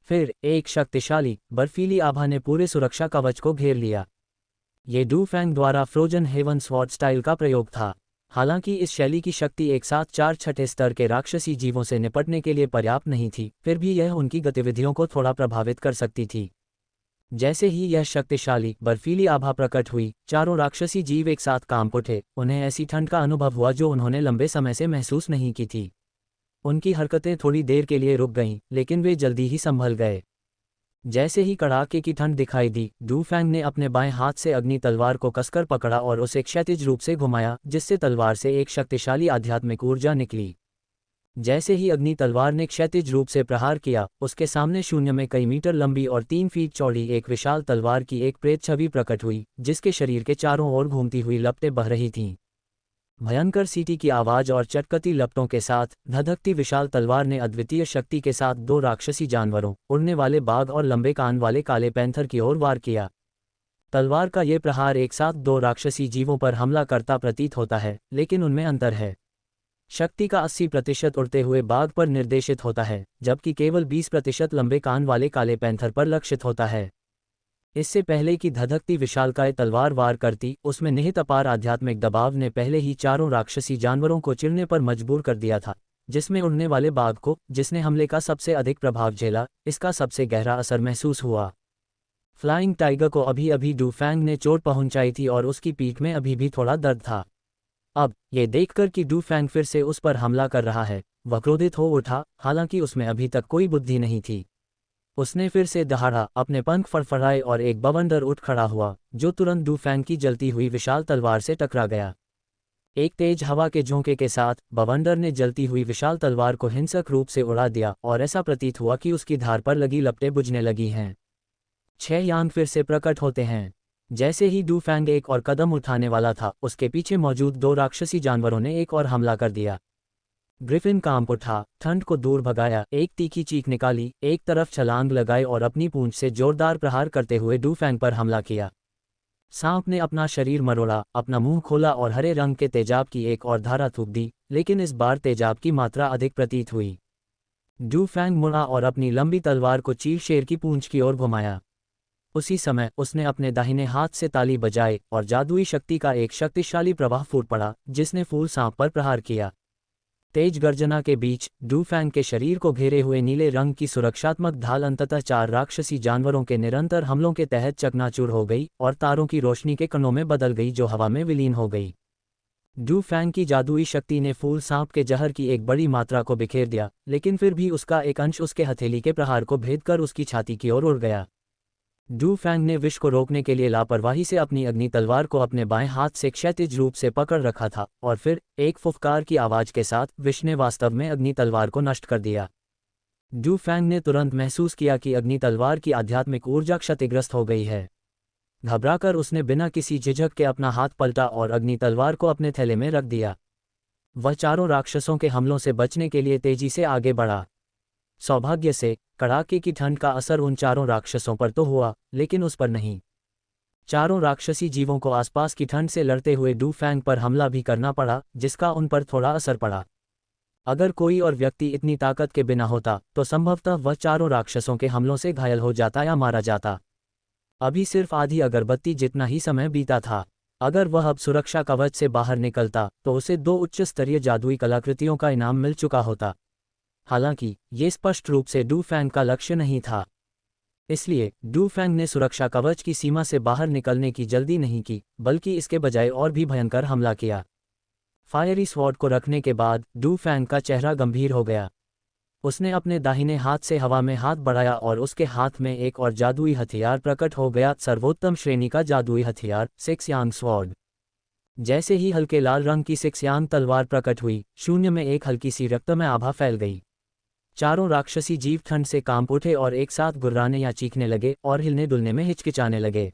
फिर एक शक्तिशाली बर्फीली आभा ने पूरे सुरक्षा कवच को घेर लिया। ये डू फैंग द्वारा फ्रोजन हेवन स्वॉर्ड स्टाइल का प्रयोग था। हालांकि इस शैली की शक्ति एक साथ 4 छठे स्तर के राक्षसी जीवों से निपटने के लिए पर्याप्त नहीं थी, फिर भी यह उनकी गतिविधियों को थोड़ा प्रभावित कर सकती थी। जैसे ही यह शक्तिशाली बर्फीली आभा प्रकट हुई, चारों राक्षसी जीव एक साथ कांप उठे। उन्हें ऐसी ठंड का अनुभव हुआ जो उन्होंने लंबे समय से महसूस नहीं की थी। उनकी हरकतें थोड़ी देर के लिए रुक गईं, लेकिन वे जल्दी ही संभल गए। जैसे ही कड़ाके की ठंड दिखाई दी, डू फैंग ने अपने बाएं हाथ से अग्नि तलवार को कसकर पकड़ा और उसे क्षैतिज रूप से घुमाया, जिससे तलवार से एक शक्तिशाली आध्यात्मिक ऊर्जा निकली। जैसे ही अग्नि तलवार ने क्षैतिज रूप से प्रहार किया, उसके सामने शून्य में कई मीटर लंबी और 3 फीट चौड़ी एक विशाल तलवार की एक प्रेत छवि प्रकट हुई, जिसके शरीर के चारों ओर घूमती हुई लपटें बह रही थीं। भयंकर सीटी की आवाज और चटकती लपटों के साथ धधकती विशाल तलवार ने अद्वितीय शक्ति के साथ 2 राक्षसी जानवरों, उड़ने वाले बाघ और लंबे कान वाले काले पैंथर की ओर वार किया। तलवार का ये प्रहार एक साथ 2 राक्षसी जीवों पर हमला करता प्रतीत होता है, लेकिन उनमें अंतर है। शक्ति का 80% उड़ते हुए बाघ पर निर्देशित होता है, जबकि केवल 20% लंबे कान वाले काले पैंथर पर लक्षित होता है। इससे पहले कि धधकती विशालकाय तलवार वार करती, उसमें निहित अपार आध्यात्मिक दबाव ने पहले ही चारों राक्षसी जानवरों को चिढ़ने पर मजबूर कर दिया था, जिसमें उड़ने वाले बाघ को, जिसने हमले का सबसे अधिक प्रभाव झेला, इसका सबसे गहरा असर महसूस हुआ। फ्लाइंग टाइगर को अभी अभी डू फैंग ने चोट पहुंचाई थी और उसकी पीठ में अभी भी थोड़ा दर्द था। अब ये देखकर कि डू फैंग फिर से उस पर हमला कर रहा है, वह क्रोधित हो उठा, हालांकि उसमें अभी तक कोई बुद्धि नहीं थी। उसने फिर से दहाड़ा, अपने पंख फड़फड़ाए और एक बवंडर उठ खड़ा हुआ, जो तुरंत डू फैंग की जलती हुई विशाल तलवार से टकरा गया। एक तेज हवा के झोंके के साथ बवंडर ने जलती हुई विशाल तलवार को हिंसक रूप से उड़ा दिया और ऐसा प्रतीत हुआ कि उसकी धार पर लगी लपटें बुझने लगी हैं। 6 यांग फिर से प्रकट होते हैं। जैसे ही डू फैंग एक और कदम उठाने वाला था, उसके पीछे मौजूद 2 राक्षसी जानवरों ने एक और हमला कर दिया। ग्रिफिन कांप उठा, ठंड को दूर भगाया, एक तीखी चीख निकाली, एक तरफ छलांग लगाई और अपनी पूंछ से जोरदार प्रहार करते हुए डू फैंग पर हमला किया। सांप ने अपना शरीर मरोड़ा, अपना मुंह खोला और हरे रंग के तेजाब की एक और धारा थूक दी, लेकिन इस बार तेजाब की मात्रा अधिक प्रतीत हुई। डू फैंग मुड़ा और अपनी लंबी तलवार को चील शेर की पूंछ की ओर घुमाया। उसी समय उसने अपने दाहिने हाथ से ताली बजाई और जादुई शक्ति का एक शक्तिशाली प्रवाह फूट पड़ा, जिसने फूल सांप पर प्रहार किया। तेज गर्जना के बीच डू फैंग के शरीर को घेरे हुए नीले रंग की सुरक्षात्मक ढाल अंततः 4 राक्षसी जानवरों के निरंतर हमलों के तहत चकनाचूर हो गई और तारों की रोशनी के कणों में बदल गई, जो हवा में विलीन हो गई। डू फैंग की जादुई शक्ति ने फूल सांप के जहर की एक बड़ी मात्रा को बिखेर दिया, लेकिन फिर भी उसका एक अंश उसके हथेली के प्रहार को भेद कर उसकी छाती की ओर उड़ गया। डू फैंग ने विष को रोकने के लिए लापरवाही से अपनी अग्नि तलवार को अपने बाएं हाथ से क्षैतिज रूप से पकड़ रखा था, और फिर एक फुफकार की आवाज के साथ विष ने वास्तव में अग्नि तलवार को नष्ट कर दिया। डू फैंग ने तुरंत महसूस किया कि अग्नि तलवार की आध्यात्मिक ऊर्जा क्षतिग्रस्त हो गई है। घबराकर उसने बिना किसी झिझक के अपना हाथ पलटा और अग्नि तलवार को अपने थैले में रख दिया। वह 4 राक्षसों के हमलों से बचने के लिए तेजी से आगे बढ़ा। सौभाग्य से कड़ाके की ठंड का असर उन 4 राक्षसों पर तो हुआ, लेकिन उस पर नहीं। 4 राक्षसी जीवों को आसपास की ठंड से लड़ते हुए डू फैंग पर हमला भी करना पड़ा, जिसका उन पर थोड़ा असर पड़ा। अगर कोई और व्यक्ति इतनी ताकत के बिना होता तो संभवतः वह 4 राक्षसों के हमलों से घायल हो जाता या मारा जाता। अभी सिर्फ आधी अगरबत्ती जितना ही समय बीता था। अगर वह अब सुरक्षा कवच से बाहर निकलता तो उसे 2 उच्च स्तरीय जादुई कलाकृतियों का इनाम मिल चुका होता। हालांकि ये स्पष्ट रूप से डू फैंग का लक्ष्य नहीं था। इसलिए डू फैंग ने सुरक्षा कवच की सीमा से बाहर निकलने की जल्दी नहीं की, बल्कि इसके बजाय और भी भयंकर हमला किया। फायरी स्वॉर्ड को रखने के बाद डू फैंग का चेहरा गंभीर हो गया। उसने अपने दाहिने हाथ से हवा में हाथ बढ़ाया और उसके हाथ में एक और जादुई हथियार प्रकट हो गया, सर्वोत्तम श्रेणी का जादुई हथियार सिक्स यांग स्वॉर्ड। जैसे ही हल्के लाल रंग की सिक्स यांग तलवार प्रकट हुई, शून्य में एक हल्की सी रक्तमय आभा फैल गई। 4 राक्षसी जीव ठंड से कांप उठे और एक साथ गुर्राने या चीखने लगे और हिलने डुलने में हिचकिचाने लगे।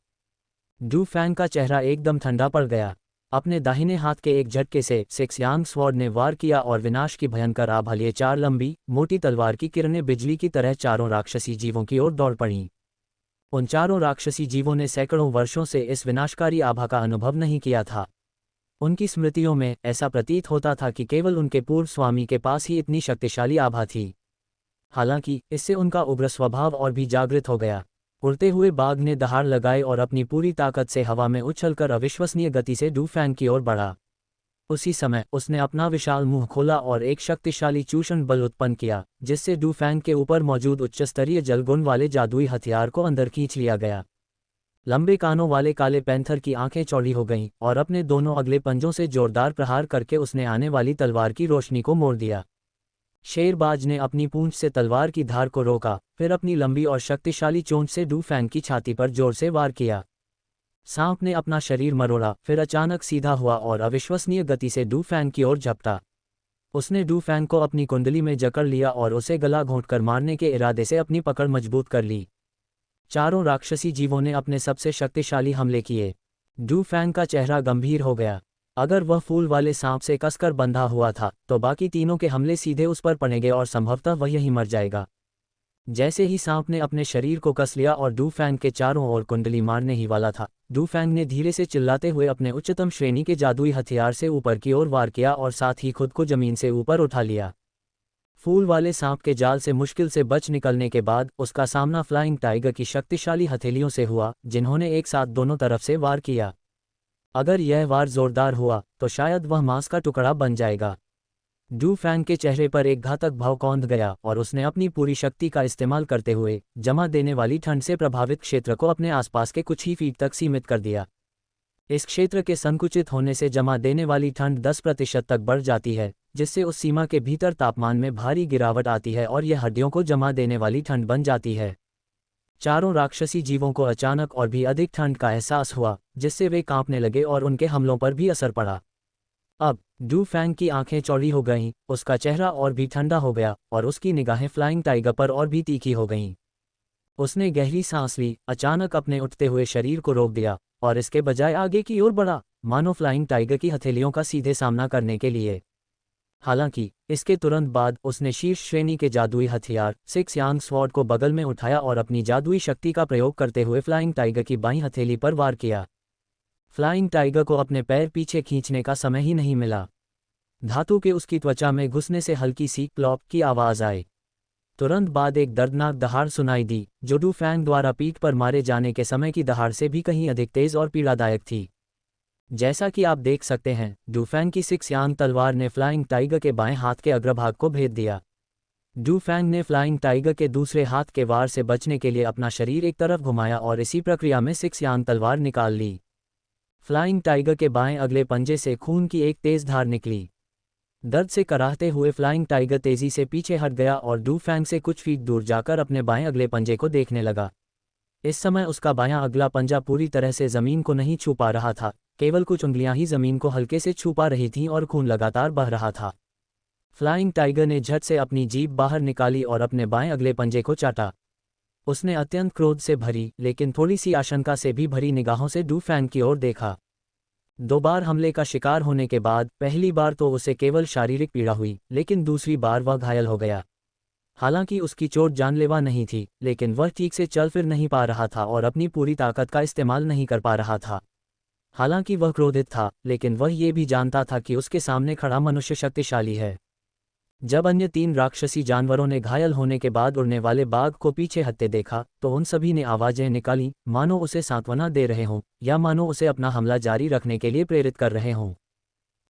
डू फैंग का चेहरा एकदम ठंडा पड़ गया। अपने दाहिने हाथ के एक झटके से सिक्स यांग स्वॉर्ड ने वार किया और विनाश की भयंकर आभा लिए 4 लंबी मोटी तलवार की किरणें बिजली की तरह 4 राक्षसी जीवों की ओर दौड़ पड़ीं। उन 4 राक्षसी जीवों ने सैकड़ों वर्षों से इस विनाशकारी आभा का अनुभव नहीं किया था। उनकी स्मृतियों में ऐसा प्रतीत होता था कि केवल उनके पूर्व स्वामी के पास ही इतनी शक्तिशाली आभा थी। हालांकि इससे उनका उग्र स्वभाव और भी जागृत हो गया। उड़ते हुए बाघ ने दहाड़ लगाई और अपनी पूरी ताकत से हवा में उछलकर अविश्वसनीय गति से डू फैंग की ओर बढ़ा। उसी समय उसने अपना विशाल मुंह खोला और एक शक्तिशाली चूषण बल उत्पन्न किया, जिससे डू फैंग के ऊपर मौजूद उच्चस्तरीय जलगुण वाले जादुई हथियार को अंदर खींच लिया गया। लंबे कानों वाले काले पैंथर की आंखें चौड़ी हो गईं और अपने दोनों अगले पंजों से जोरदार प्रहार करके उसने आने वाली तलवार की रोशनी को मोड़ दिया। शेरबाज ने अपनी पूंछ से तलवार की धार को रोका, फिर अपनी लंबी और शक्तिशाली चोंच से डू फैंग की छाती पर जोर से वार किया। सांप ने अपना शरीर मरोड़ा, फिर अचानक सीधा हुआ और अविश्वसनीय गति से डू फैंग की ओर झपटा। उसने डू फैंग को अपनी कुंडली में जकड़ लिया और उसे गला घोंटकर मारने के इरादे से अपनी पकड़ मजबूत कर ली। 4 राक्षसी जीवों ने अपने सबसे शक्तिशाली हमले किए। डू फैंग का चेहरा गंभीर हो गया। अगर वह फूल वाले सांप से कसकर बंधा हुआ था तो बाकी तीनों के हमले सीधे उस पर पड़ेंगे और संभवतः वह यहीं मर जाएगा। जैसे ही सांप ने अपने शरीर को कस लिया और डू फैंग के चारों ओर कुंडली मारने ही वाला था, डू फैंग ने धीरे से चिल्लाते हुए अपने उच्चतम श्रेणी के जादुई हथियार से ऊपर की ओर वार किया और साथ ही खुद को जमीन से ऊपर उठा लिया। फूल वाले सांप के जाल से मुश्किल से बच निकलने के बाद उसका सामना फ्लाइंग टाइगर की शक्तिशाली हथेलियों से हुआ, जिन्होंने एक साथ दोनों तरफ से वार किया। अगर यह वार जोरदार हुआ तो शायद वह मांस का टुकड़ा बन जाएगा। डू फैंग के चेहरे पर एक घातक भाव कौंध गया और उसने अपनी पूरी शक्ति का इस्तेमाल करते हुए जमा देने वाली ठंड से प्रभावित क्षेत्र को अपने आसपास के कुछ ही फीट तक सीमित कर दिया। इस क्षेत्र के संकुचित होने से जमा देने वाली ठंड 10% तक बढ़ जाती है, जिससे उस सीमा के भीतर तापमान में भारी गिरावट आती है और यह हड्डियों को जमा देने वाली ठंड बन जाती है। 4 राक्षसी जीवों को अचानक और भी अधिक ठंड का एहसास हुआ, जिससे वे कांपने लगे और उनके हमलों पर भी असर पड़ा। अब डू फैंग की आंखें चौड़ी हो गईं, उसका चेहरा और भी ठंडा हो गया और उसकी निगाहें फ्लाइंग टाइगर पर और भी तीखी हो गईं। उसने गहरी सांस ली, अचानक अपने उठते हुए शरीर को रोक दिया और इसके बजाय आगे की ओर बढ़ा, मानो फ्लाइंग टाइगर की हथेलियों का सीधे सामना करने के लिए। हालांकि इसके तुरंत बाद उसने शीर्ष श्रेणी के जादुई हथियार सिक्स यांग स्वॉर्ड को बगल में उठाया और अपनी जादुई शक्ति का प्रयोग करते हुए फ्लाइंग टाइगर की बाईं हथेली पर वार किया। फ्लाइंग टाइगर को अपने पैर पीछे खींचने का समय ही नहीं मिला। धातु के उसकी त्वचा में घुसने से हल्की सी प्लॉप की आवाज आई। तुरंत बाद एक दर्दनाक दहाड़ सुनाई दी, जो डू फैंग द्वारा पीठ पर मारे जाने के समय की दहाड़ से भी कहीं अधिक तेज और पीड़ादायक थी। जैसा कि आप देख सकते हैं, डू फैंग की सिक्स यांग तलवार ने फ्लाइंग टाइगर के बाएं हाथ के अग्रभाग को भेद दिया। डू फैंग ने फ्लाइंग टाइगर के दूसरे हाथ के वार से बचने के लिए अपना शरीर एक तरफ घुमाया और इसी प्रक्रिया में सिक्स यांग तलवार निकाल ली। फ्लाइंग टाइगर के बाएं अगले पंजे से खून की एक तेज धार निकली। दर्द से कराहते हुए फ्लाइंग टाइगर तेजी से पीछे हट गया और डू फैंग से कुछ फीट दूर जाकर अपने बाएं अगले पंजे को देखने लगा। इस समय उसका बायां अगला पंजा पूरी तरह से जमीन को नहीं छू पा रहा था, केवल कुछ उंगलियां ही जमीन को हल्के से छू पा रही थीं और खून लगातार बह रहा था। फ्लाइंग टाइगर ने झट से अपनी जीभ बाहर निकाली और अपने बाएं अगले पंजे को चाटा। उसने अत्यंत क्रोध से भरी लेकिन थोड़ी सी आशंका से भी भरी निगाहों से डू फैंग की ओर देखा। 2 बार हमले का शिकार होने के बाद पहली बार तो उसे केवल शारीरिक पीड़ा हुई, लेकिन दूसरी बार वह घायल हो गया। हालांकि उसकी चोट जानलेवा नहीं थी, लेकिन वह ठीक से चल फिर नहीं पा रहा था और अपनी पूरी ताकत का इस्तेमाल नहीं कर पा रहा था। हालांकि वह क्रोधित था, लेकिन वह ये भी जानता था कि उसके सामने खड़ा मनुष्य शक्तिशाली है। जब अन्य 3 राक्षसी जानवरों ने घायल होने के बाद उड़ने वाले बाघ को पीछे हटते देखा, तो उन सभी ने आवाजें निकाली, मानो उसे सांत्वना दे रहे हों या मानो उसे अपना हमला जारी रखने के लिए प्रेरित कर रहे हों।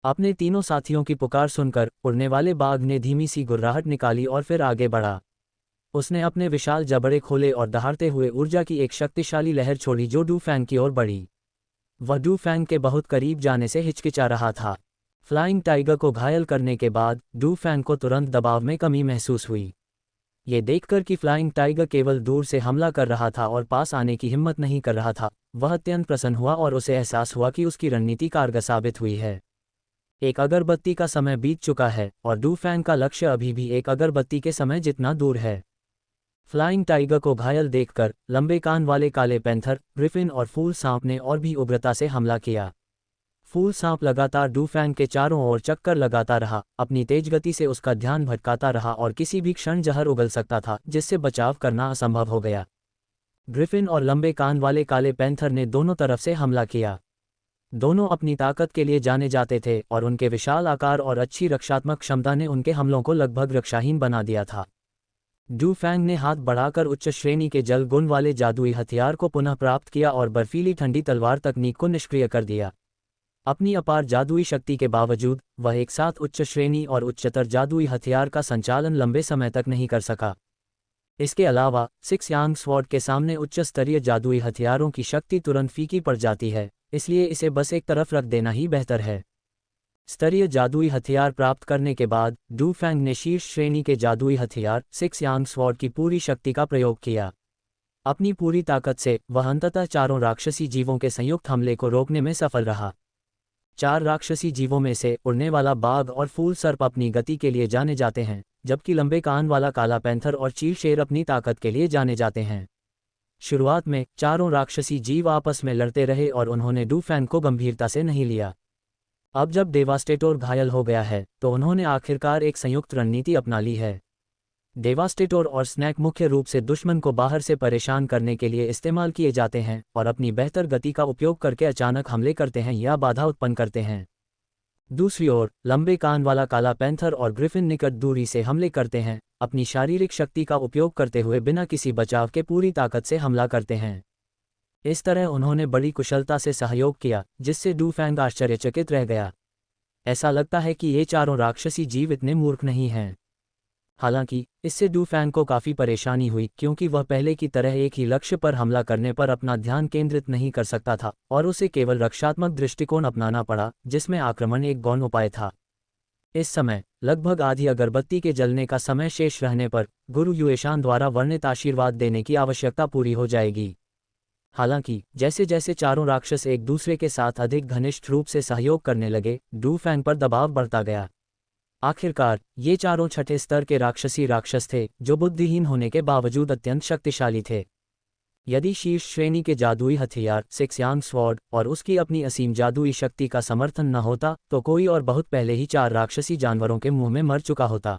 अपने तीनों साथियों की पुकार सुनकर उड़ने वाले बाघ ने धीमी सी गुर्राहट निकाली और फिर आगे बढ़ा। उसने अपने विशाल जबड़े खोले और दहाड़ते हुए ऊर्जा की एक शक्तिशाली लहर छोड़ी जो डू फैंग की ओर बढ़ी। वह डू फैंग के बहुत करीब जाने से हिचकिचा रहा था। फ्लाइंग टाइगर को घायल करने के बाद डू फैंग को तुरंत दबाव में कमी महसूस हुई। ये देखकर कि फ्लाइंग टाइगर केवल दूर से हमला कर रहा था और पास आने की हिम्मत नहीं कर रहा था, वह अत्यंत प्रसन्न हुआ और उसे एहसास हुआ कि उसकी रणनीति कारगर साबित हुई है। एक अगरबत्ती का समय बीत चुका है और डू फैंग का लक्ष्य अभी भी एक अगरबत्ती के समय जितना दूर है। फ्लाइंग टाइगर को घायल देखकर लंबे कान वाले काले पैंथर, ग्रिफिन और फूल सांप ने और भी उग्रता से हमला किया। फूल सांप लगातार डू फैंग के चारों ओर चक्कर लगाता रहा, अपनी तेज गति से उसका ध्यान भटकाता रहा और किसी भी क्षण जहर उगल सकता था, जिससे बचाव करना असंभव हो गया। ग्रिफिन और लंबे कान वाले काले पैंथर ने दोनों तरफ से हमला किया। दोनों अपनी ताकत के लिए जाने जाते थे और उनके विशाल आकार और अच्छी रक्षात्मक क्षमता ने उनके हमलों को लगभग रक्षाहीन बना दिया था। डू फैंग ने हाथ बढ़ाकर उच्च श्रेणी के जल गुण वाले जादुई हथियार को पुनः प्राप्त किया और बर्फीली ठंडी तलवार तकनीक को निष्क्रिय कर दिया। अपनी अपार जादुई शक्ति के बावजूद वह एक साथ उच्च श्रेणी और उच्चतर जादुई हथियार का संचालन लंबे समय तक नहीं कर सका। इसके अलावा सिक्स यांग स्वॉर्ड के सामने उच्च स्तरीय जादुई हथियारों की शक्ति तुरंत फीकी पड़ जाती है, इसलिए इसे बस एक तरफ रख देना ही बेहतर है। स्तरीय जादुई हथियार प्राप्त करने के बाद डू फैंग ने शीर्ष श्रेणी के जादुई हथियार सिक्स यांग स्वॉर्ड की पूरी शक्ति का प्रयोग किया। अपनी पूरी ताकत से वह अंततः चारों राक्षसी जीवों के संयुक्त हमले को रोकने में सफल रहा। 4 राक्षसी जीवों में से उड़ने वाला बाघ और फूल सर्प अपनी गति के लिए जाने जाते हैं, जबकि लंबे कान वाला काला पैंथर और चील शेर अपनी ताकत के लिए जाने जाते हैं। शुरुआत में चारों राक्षसी जीव आपस में लड़ते रहे और उन्होंने डू फैंग को गंभीरता से नहीं लिया। अब जब डेवास्टेटोर घायल हो गया है, तो उन्होंने आखिरकार एक संयुक्त रणनीति अपना ली है। डेवास्टेटोर और स्नैक मुख्य रूप से दुश्मन को बाहर से परेशान करने के लिए इस्तेमाल किए जाते हैं और अपनी बेहतर गति का उपयोग करके अचानक हमले करते हैं या बाधा उत्पन्न करते हैं। दूसरी ओर लंबे कान वाला काला पैंथर और ग्रिफिन निकट दूरी से हमले करते हैं, अपनी शारीरिक शक्ति का उपयोग करते हुए बिना किसी बचाव के पूरी ताकत से हमला करते हैं। इस तरह उन्होंने बड़ी कुशलता से सहयोग किया, जिससे डू फैंग आश्चर्यचकित रह गया। ऐसा लगता है कि ये चारों राक्षसी जीव इतने मूर्ख नहीं हैं। हालांकि इससे डू फैंग को काफ़ी परेशानी हुई, क्योंकि वह पहले की तरह एक ही लक्ष्य पर हमला करने पर अपना ध्यान केंद्रित नहीं कर सकता था और उसे केवल रक्षात्मक दृष्टिकोण अपनाना पड़ा, जिसमें आक्रमण एक गौण उपाय था। इस समय लगभग आधी अगरबत्ती के जलने का समय शेष रहने पर गुरु युएशान द्वारा वर्णित आशीर्वाद देने की आवश्यकता पूरी हो जाएगी। हालांकि जैसे जैसे चारों राक्षस एक दूसरे के साथ अधिक घनिष्ठ रूप से सहयोग करने लगे, डू फैंग पर दबाव बढ़ता गया। आखिरकार ये चारों छठे स्तर के राक्षसी राक्षस थे, जो बुद्धिहीन होने के बावजूद अत्यंत शक्तिशाली थे। यदि शीर्ष श्रेणी के जादुई हथियार सिक्स यांग स्वॉर्ड और उसकी अपनी असीम जादुई शक्ति का समर्थन न होता, तो कोई और बहुत पहले ही 4 राक्षसी जानवरों के मुंह में मर चुका होता।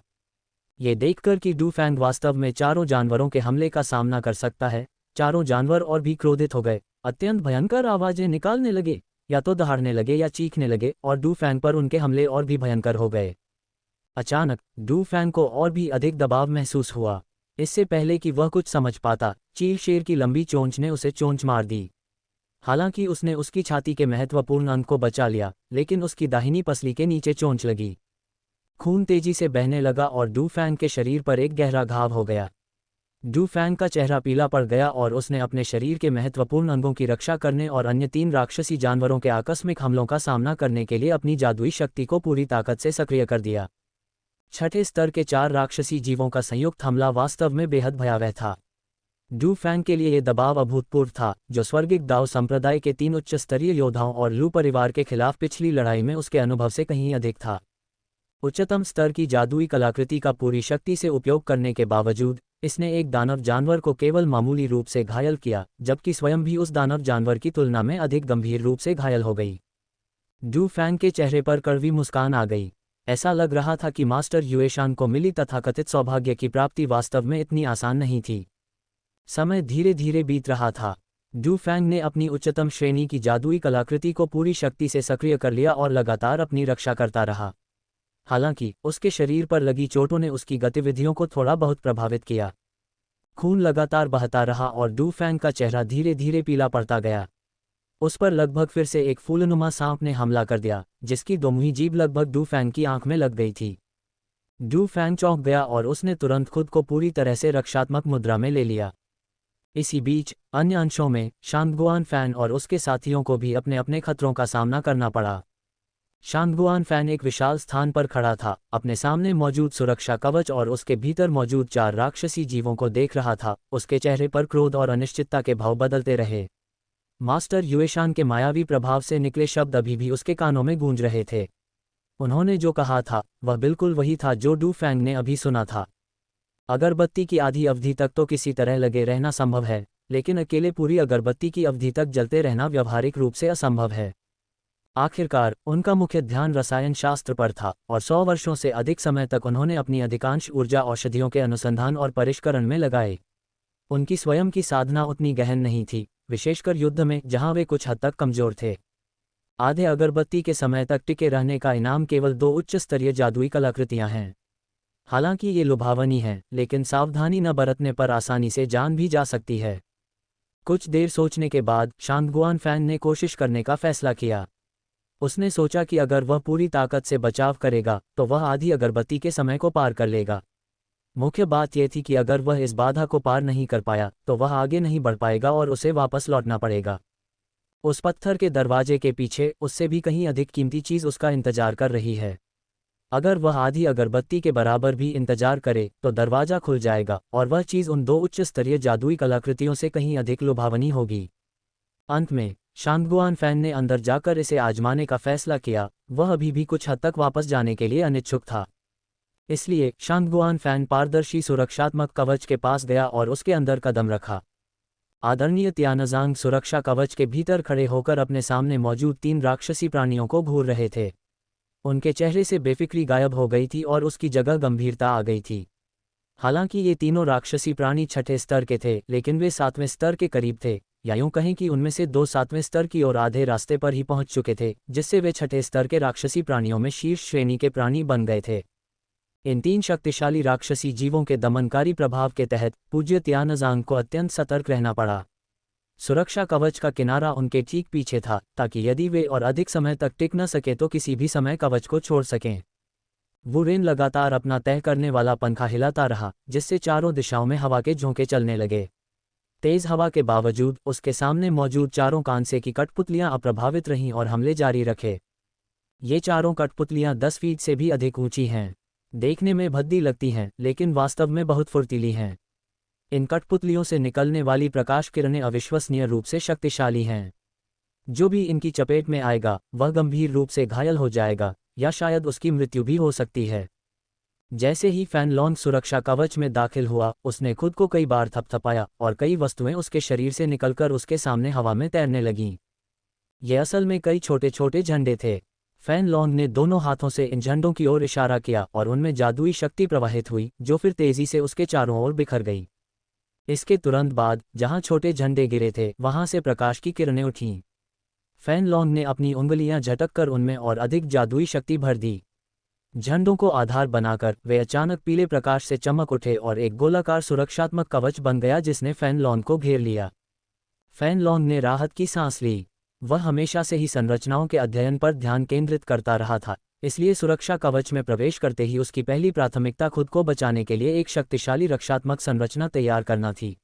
ये देखकर कि डू फैंग वास्तव में चारों जानवरों के हमले का सामना कर सकता है, चारों जानवर और भी क्रोधित हो गए, अत्यंत भयंकर आवाजें निकालने लगे, या तो दहाड़ने लगे या चीखने लगे, और डू फैंग पर उनके हमले और भी भयंकर हो गए। अचानक डू फैंग को और भी अधिक दबाव महसूस हुआ। इससे पहले कि वह कुछ समझ पाता, चील शेर की लंबी चोंच ने उसे चोंच मार दी। हालांकि उसने उसकी छाती के महत्वपूर्ण अंग को बचा लिया, लेकिन उसकी दाहिनी पसली के नीचे चोंच लगी। खून तेजी से बहने लगा और डू फैंग के शरीर पर एक गहरा घाव हो गया। डू फैंग का चेहरा पीला पड़ गया और उसने अपने शरीर के महत्वपूर्ण अंगों की रक्षा करने और अन्य 3 राक्षसी जानवरों के आकस्मिक हमलों का सामना करने के लिए अपनी जादुई शक्ति को पूरी ताकत से सक्रिय कर दिया। छठे स्तर के 4 राक्षसी जीवों का संयुक्त हमला वास्तव में बेहद भयावह था। डू फैंग के लिए यह दबाव अभूतपूर्व था, जो स्वर्गिक दाओ संप्रदाय के 3 उच्च स्तरीय योद्धाओं और लू परिवार के खिलाफ पिछली लड़ाई में उसके अनुभव से कहीं अधिक था। उच्चतम स्तर की जादुई कलाकृति का पूरी शक्ति से उपयोग करने के बावजूद इसने एक दानव जानवर को केवल मामूली रूप से घायल किया, जबकि स्वयं भी उस दानव जानवर की तुलना में अधिक गंभीर रूप से घायल हो गई। डू फैंग के चेहरे पर कड़वी मुस्कान आ गई। ऐसा लग रहा था कि मास्टर युएशान को मिली तथाकथित सौभाग्य की प्राप्ति वास्तव में इतनी आसान नहीं थी। समय धीरे धीरे बीत रहा था। डू फैंग ने अपनी उच्चतम श्रेणी की जादुई कलाकृति को पूरी शक्ति से सक्रिय कर लिया और लगातार अपनी रक्षा करता रहा। हालांकि उसके शरीर पर लगी चोटों ने उसकी गतिविधियों को थोड़ा बहुत प्रभावित किया। खून लगातार बहता रहा और डू फैंग का चेहरा धीरे धीरे पीला पड़ता गया। उस पर लगभग फिर से एक फूलनुमा सांप ने हमला कर दिया, जिसकी दोमुही जीभ लगभग डू फैंग की आंख में लग गई थी। डू फैंग चौंक गया और उसने तुरंत खुद को पूरी तरह से रक्षात्मक मुद्रा में ले लिया। इसी बीच अन्य अंशों में शांगगुआन फैन और उसके साथियों को भी अपने अपने खतरों का सामना करना पड़ा। शांगगुआन फैन एक विशाल स्थान पर खड़ा था, अपने सामने मौजूद सुरक्षा कवच और उसके भीतर मौजूद 4 राक्षसी जीवों को देख रहा था। उसके चेहरे पर क्रोध और अनिश्चितता के भाव बदलते रहे। मास्टर युएशान के मायावी प्रभाव से निकले शब्द अभी भी उसके कानों में गूंज रहे थे। उन्होंने जो कहा था वह बिल्कुल वही था जो डू फैंग ने अभी सुना था। अगरबत्ती की आधी अवधि तक तो किसी तरह लगे रहना संभव है, लेकिन अकेले पूरी अगरबत्ती की अवधि तक जलते रहना व्यावहारिक रूप से असंभव है। आखिरकार उनका मुख्य ध्यान रसायन शास्त्र पर था और 100 वर्षों से अधिक समय तक उन्होंने अपनी अधिकांश ऊर्जा औषधियों के अनुसंधान और परिष्करण में लगाए। उनकी स्वयं की साधना उतनी गहन नहीं थी, विशेषकर युद्ध में जहां वे कुछ हद तक कमजोर थे। आधे अगरबत्ती के समय तक टिके रहने का इनाम केवल 2 उच्च स्तरीय जादुई कलाकृतियां हैं। हालांकि ये लुभावनी है, लेकिन सावधानी न बरतने पर आसानी से जान भी जा सकती है। कुछ देर सोचने के बाद शांगगुआन फैन ने कोशिश करने का फैसला किया। उसने सोचा कि अगर वह पूरी ताकत से बचाव करेगा तो वह आधी अगरबत्ती के समय को पार कर लेगा। मुख्य बात यह थी कि अगर वह इस बाधा को पार नहीं कर पाया तो वह आगे नहीं बढ़ पाएगा और उसे वापस लौटना पड़ेगा। उस पत्थर के दरवाजे के पीछे उससे भी कहीं अधिक कीमती चीज़ उसका इंतजार कर रही है। अगर वह आधी अगरबत्ती के बराबर भी इंतजार करे तो दरवाजा खुल जाएगा और वह चीज़ उन 2 उच्च स्तरीय जादुई कलाकृतियों से कहीं अधिक लुभावनी होगी। अंत में शांगगुआन फैन ने अंदर जाकर इसे आजमाने का फैसला किया। वह अभी भी कुछ हद तक वापस जाने के लिए अनिच्छुक था। इसलिए शांगगुआन फैन पारदर्शी सुरक्षात्मक कवच के पास गया और उसके अंदर कदम रखा। आदरणीय तियानजांग सुरक्षा कवच के भीतर खड़े होकर अपने सामने मौजूद 3 राक्षसी प्राणियों को घूर रहे थे। उनके चेहरे से बेफिक्री गायब हो गई थी और उसकी जगह गंभीरता आ गई थी। हालांकि ये तीनों राक्षसी प्राणी 6ठे स्तर के थे, लेकिन वे 7वें स्तर के करीब थे, या यूं कहें कि उनमें से 2 7वें स्तर की ओर आधे रास्ते पर ही पहुंच चुके थे, जिससे वे 6ठे स्तर के राक्षसी प्राणियों में शीर्ष श्रेणी के प्राणी बन गए थे। इन 3 शक्तिशाली राक्षसी जीवों के दमनकारी प्रभाव के तहत पूज्य तियानजांग को अत्यंत सतर्क रहना पड़ा। सुरक्षा कवच का किनारा उनके ठीक पीछे था, ताकि यदि वे और अधिक समय तक टिक न सके तो किसी भी समय कवच को छोड़ सकें। वुरेन लगातार अपना तय करने वाला पंखा हिलाता रहा, जिससे चारों दिशाओं में हवा के झोंके चलने लगे। तेज हवा के बावजूद उसके सामने मौजूद चारों कांसे की कठपुतलियां अप्रभावित रहीं और हमले जारी रखे। ये चारों कठपुतलियां 10 फीट से भी अधिक ऊंची हैं। देखने में भद्दी लगती हैं, लेकिन वास्तव में बहुत फुर्तीली हैं। इन कठपुतलियों से निकलने वाली प्रकाश किरणें अविश्वसनीय रूप से शक्तिशाली हैं। जो भी इनकी चपेट में आएगा वह गंभीर रूप से घायल हो जाएगा या शायद उसकी मृत्यु भी हो सकती है। जैसे ही फैन लॉन्ग सुरक्षा कवच में दाखिल हुआ, उसने खुद को कई बार थपथपाया और कई वस्तुएं उसके शरीर से निकलकर उसके सामने हवा में तैरने लगीं। ये असल में कई छोटे छोटे झंडे थे। फैन लॉन्ग ने दोनों हाथों से इन झंडों की ओर इशारा किया और उनमें जादुई शक्ति प्रवाहित हुई, जो फिर तेजी से उसके चारों ओर बिखर गई। इसके तुरंत बाद जहां छोटे झंडे गिरे थे वहां से प्रकाश की किरणें उठीं। फैन लॉन्ग ने अपनी उंगलियां झटक कर उनमें और अधिक जादुई शक्ति भर दी। झंडों को आधार बनाकर वे अचानक पीले प्रकाश से चमक उठे और एक गोलाकार सुरक्षात्मक कवच बन गया जिसने फेनलॉन को घेर लिया। फेनलॉन ने राहत की सांस ली। वह हमेशा से ही संरचनाओं के अध्ययन पर ध्यान केंद्रित करता रहा था, इसलिए सुरक्षा कवच में प्रवेश करते ही उसकी पहली प्राथमिकता खुद को बचाने के लिए एक शक्तिशाली रक्षात्मक संरचना तैयार करना थी।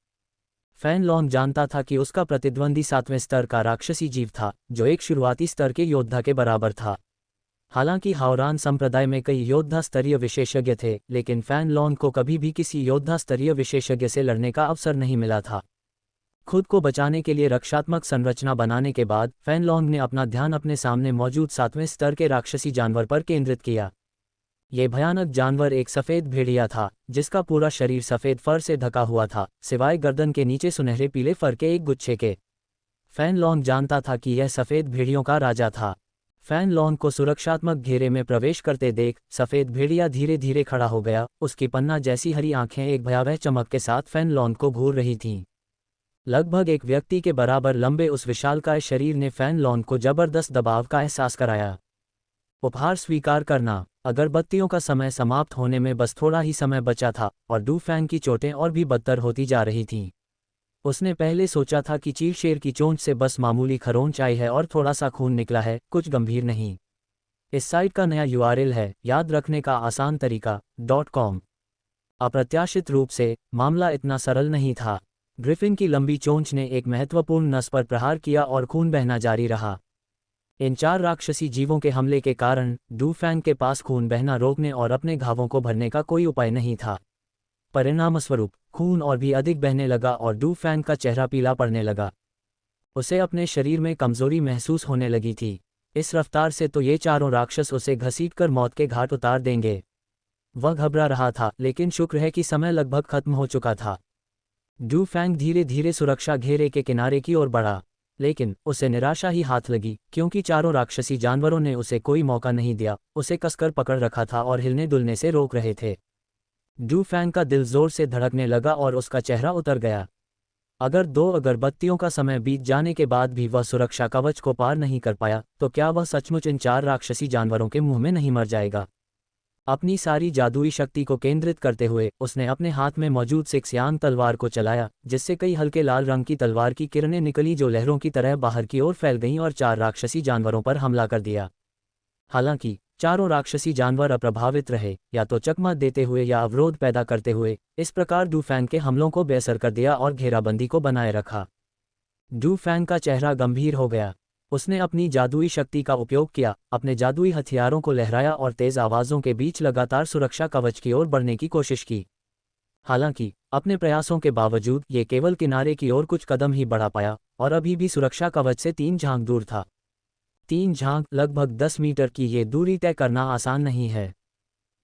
फेनलॉन जानता था कि उसका प्रतिद्वंदी 7वें स्तर का राक्षसी जीव था, जो एक शुरुआती स्तर के योद्धा के बराबर था। हालांकि हावरान संप्रदाय में कई योद्धा स्तरीय विशेषज्ञ थे, लेकिन फेनलॉन को कभी भी किसी योद्धा स्तरीय विशेषज्ञ से लड़ने का अवसर नहीं मिला था। खुद को बचाने के लिए रक्षात्मक संरचना बनाने के बाद फेनलॉन ने अपना ध्यान अपने सामने मौजूद 7वें स्तर के राक्षसी जानवर पर केंद्रित किया। ये भयानक जानवर एक सफ़ेद भेड़िया था, जिसका पूरा शरीर सफ़ेद फर से ढका हुआ था, सिवाय गर्दन के नीचे सुनहरे पीले फर के एक गुच्छे के। फेनलॉन जानता था कि यह सफ़ेद भेड़ियों का राजा था। फेनलॉन को सुरक्षात्मक घेरे में प्रवेश करते देख सफ़ेद भेड़िया धीरे धीरे खड़ा हो गया। उसकी पन्ना जैसी हरी आंखें एक भयावह चमक के साथ फेनलॉन को घूर रही थीं। लगभग एक व्यक्ति के बराबर लंबे उस विशालकाय शरीर ने फेनलॉन को जबरदस्त दबाव का एहसास कराया। उपहार स्वीकार करना। अगरबत्तियों का समय समाप्त होने में बस थोड़ा ही समय बचा था और डू फैंग की चोटें और भी बदतर होती जा रही थीं। उसने पहले सोचा था कि चील शेर की चोंच से बस मामूली खरोंच आई है और थोड़ा सा खून निकला है, कुछ गंभीर नहीं। इस साइट का नया URL है याद रखने का आसान तरीका .com। अप्रत्याशित रूप से मामला इतना सरल नहीं था। ग्रिफिन की लंबी चोंच ने एक महत्वपूर्ण नस पर प्रहार किया और खून बहना जारी रहा। इन 4 राक्षसी जीवों के हमले के कारण डू फैंग के पास खून बहना रोकने और अपने घावों को भरने का कोई उपाय नहीं था। परिणामस्वरूप खून और भी अधिक बहने लगा और डू फैंग का चेहरा पीला पड़ने लगा। उसे अपने शरीर में कमजोरी महसूस होने लगी थी। इस रफ्तार से तो ये चारों राक्षस उसे घसीटकर मौत के घाट उतार देंगे। वह घबरा रहा था, लेकिन शुक्र है कि समय लगभग खत्म हो चुका था। डू फैंग धीरे धीरे सुरक्षा घेरे के किनारे की ओर बढ़ा, लेकिन उसे निराशा ही हाथ लगी, क्योंकि चारों राक्षसी जानवरों ने उसे कोई मौका नहीं दिया, उसे कसकर पकड़ रखा था और हिलने डुलने से रोक रहे थे। डू फैंग का दिल जोर से धड़कने लगा और उसका चेहरा उतर गया। अगर 2 अगरबत्तियों का समय बीत जाने के बाद भी वह सुरक्षा कवच को पार नहीं कर पाया, तो क्या वह सचमुच इन 4 राक्षसी जानवरों के मुंह में नहीं मर जाएगा? अपनी सारी जादुई शक्ति को केंद्रित करते हुए उसने अपने हाथ में मौजूद सिक्सयांग तलवार को चलाया, जिससे कई हल्के लाल रंग की तलवार की किरणें निकली जो लहरों की तरह बाहर की ओर फैल गईं और 4 राक्षसी जानवरों पर हमला कर दिया। हालांकि चारों राक्षसी जानवर अप्रभावित रहे, या तो चकमा देते हुए या अवरोध पैदा करते हुए। इस प्रकार डू फैंग के हमलों को बेअसर कर दिया और घेराबंदी को बनाए रखा। डू फैंग का चेहरा गंभीर हो गया। उसने अपनी जादुई शक्ति का उपयोग किया, अपने जादुई हथियारों को लहराया और तेज आवाज़ों के बीच लगातार सुरक्षा कवच की ओर बढ़ने की कोशिश की। हालांकि अपने प्रयासों के बावजूद ये केवल किनारे की ओर कुछ कदम ही बढ़ा पाया और अभी भी सुरक्षा कवच से 3 झांक दूर था। 3 झांक लगभग 10 मीटर की ये दूरी तय करना आसान नहीं है।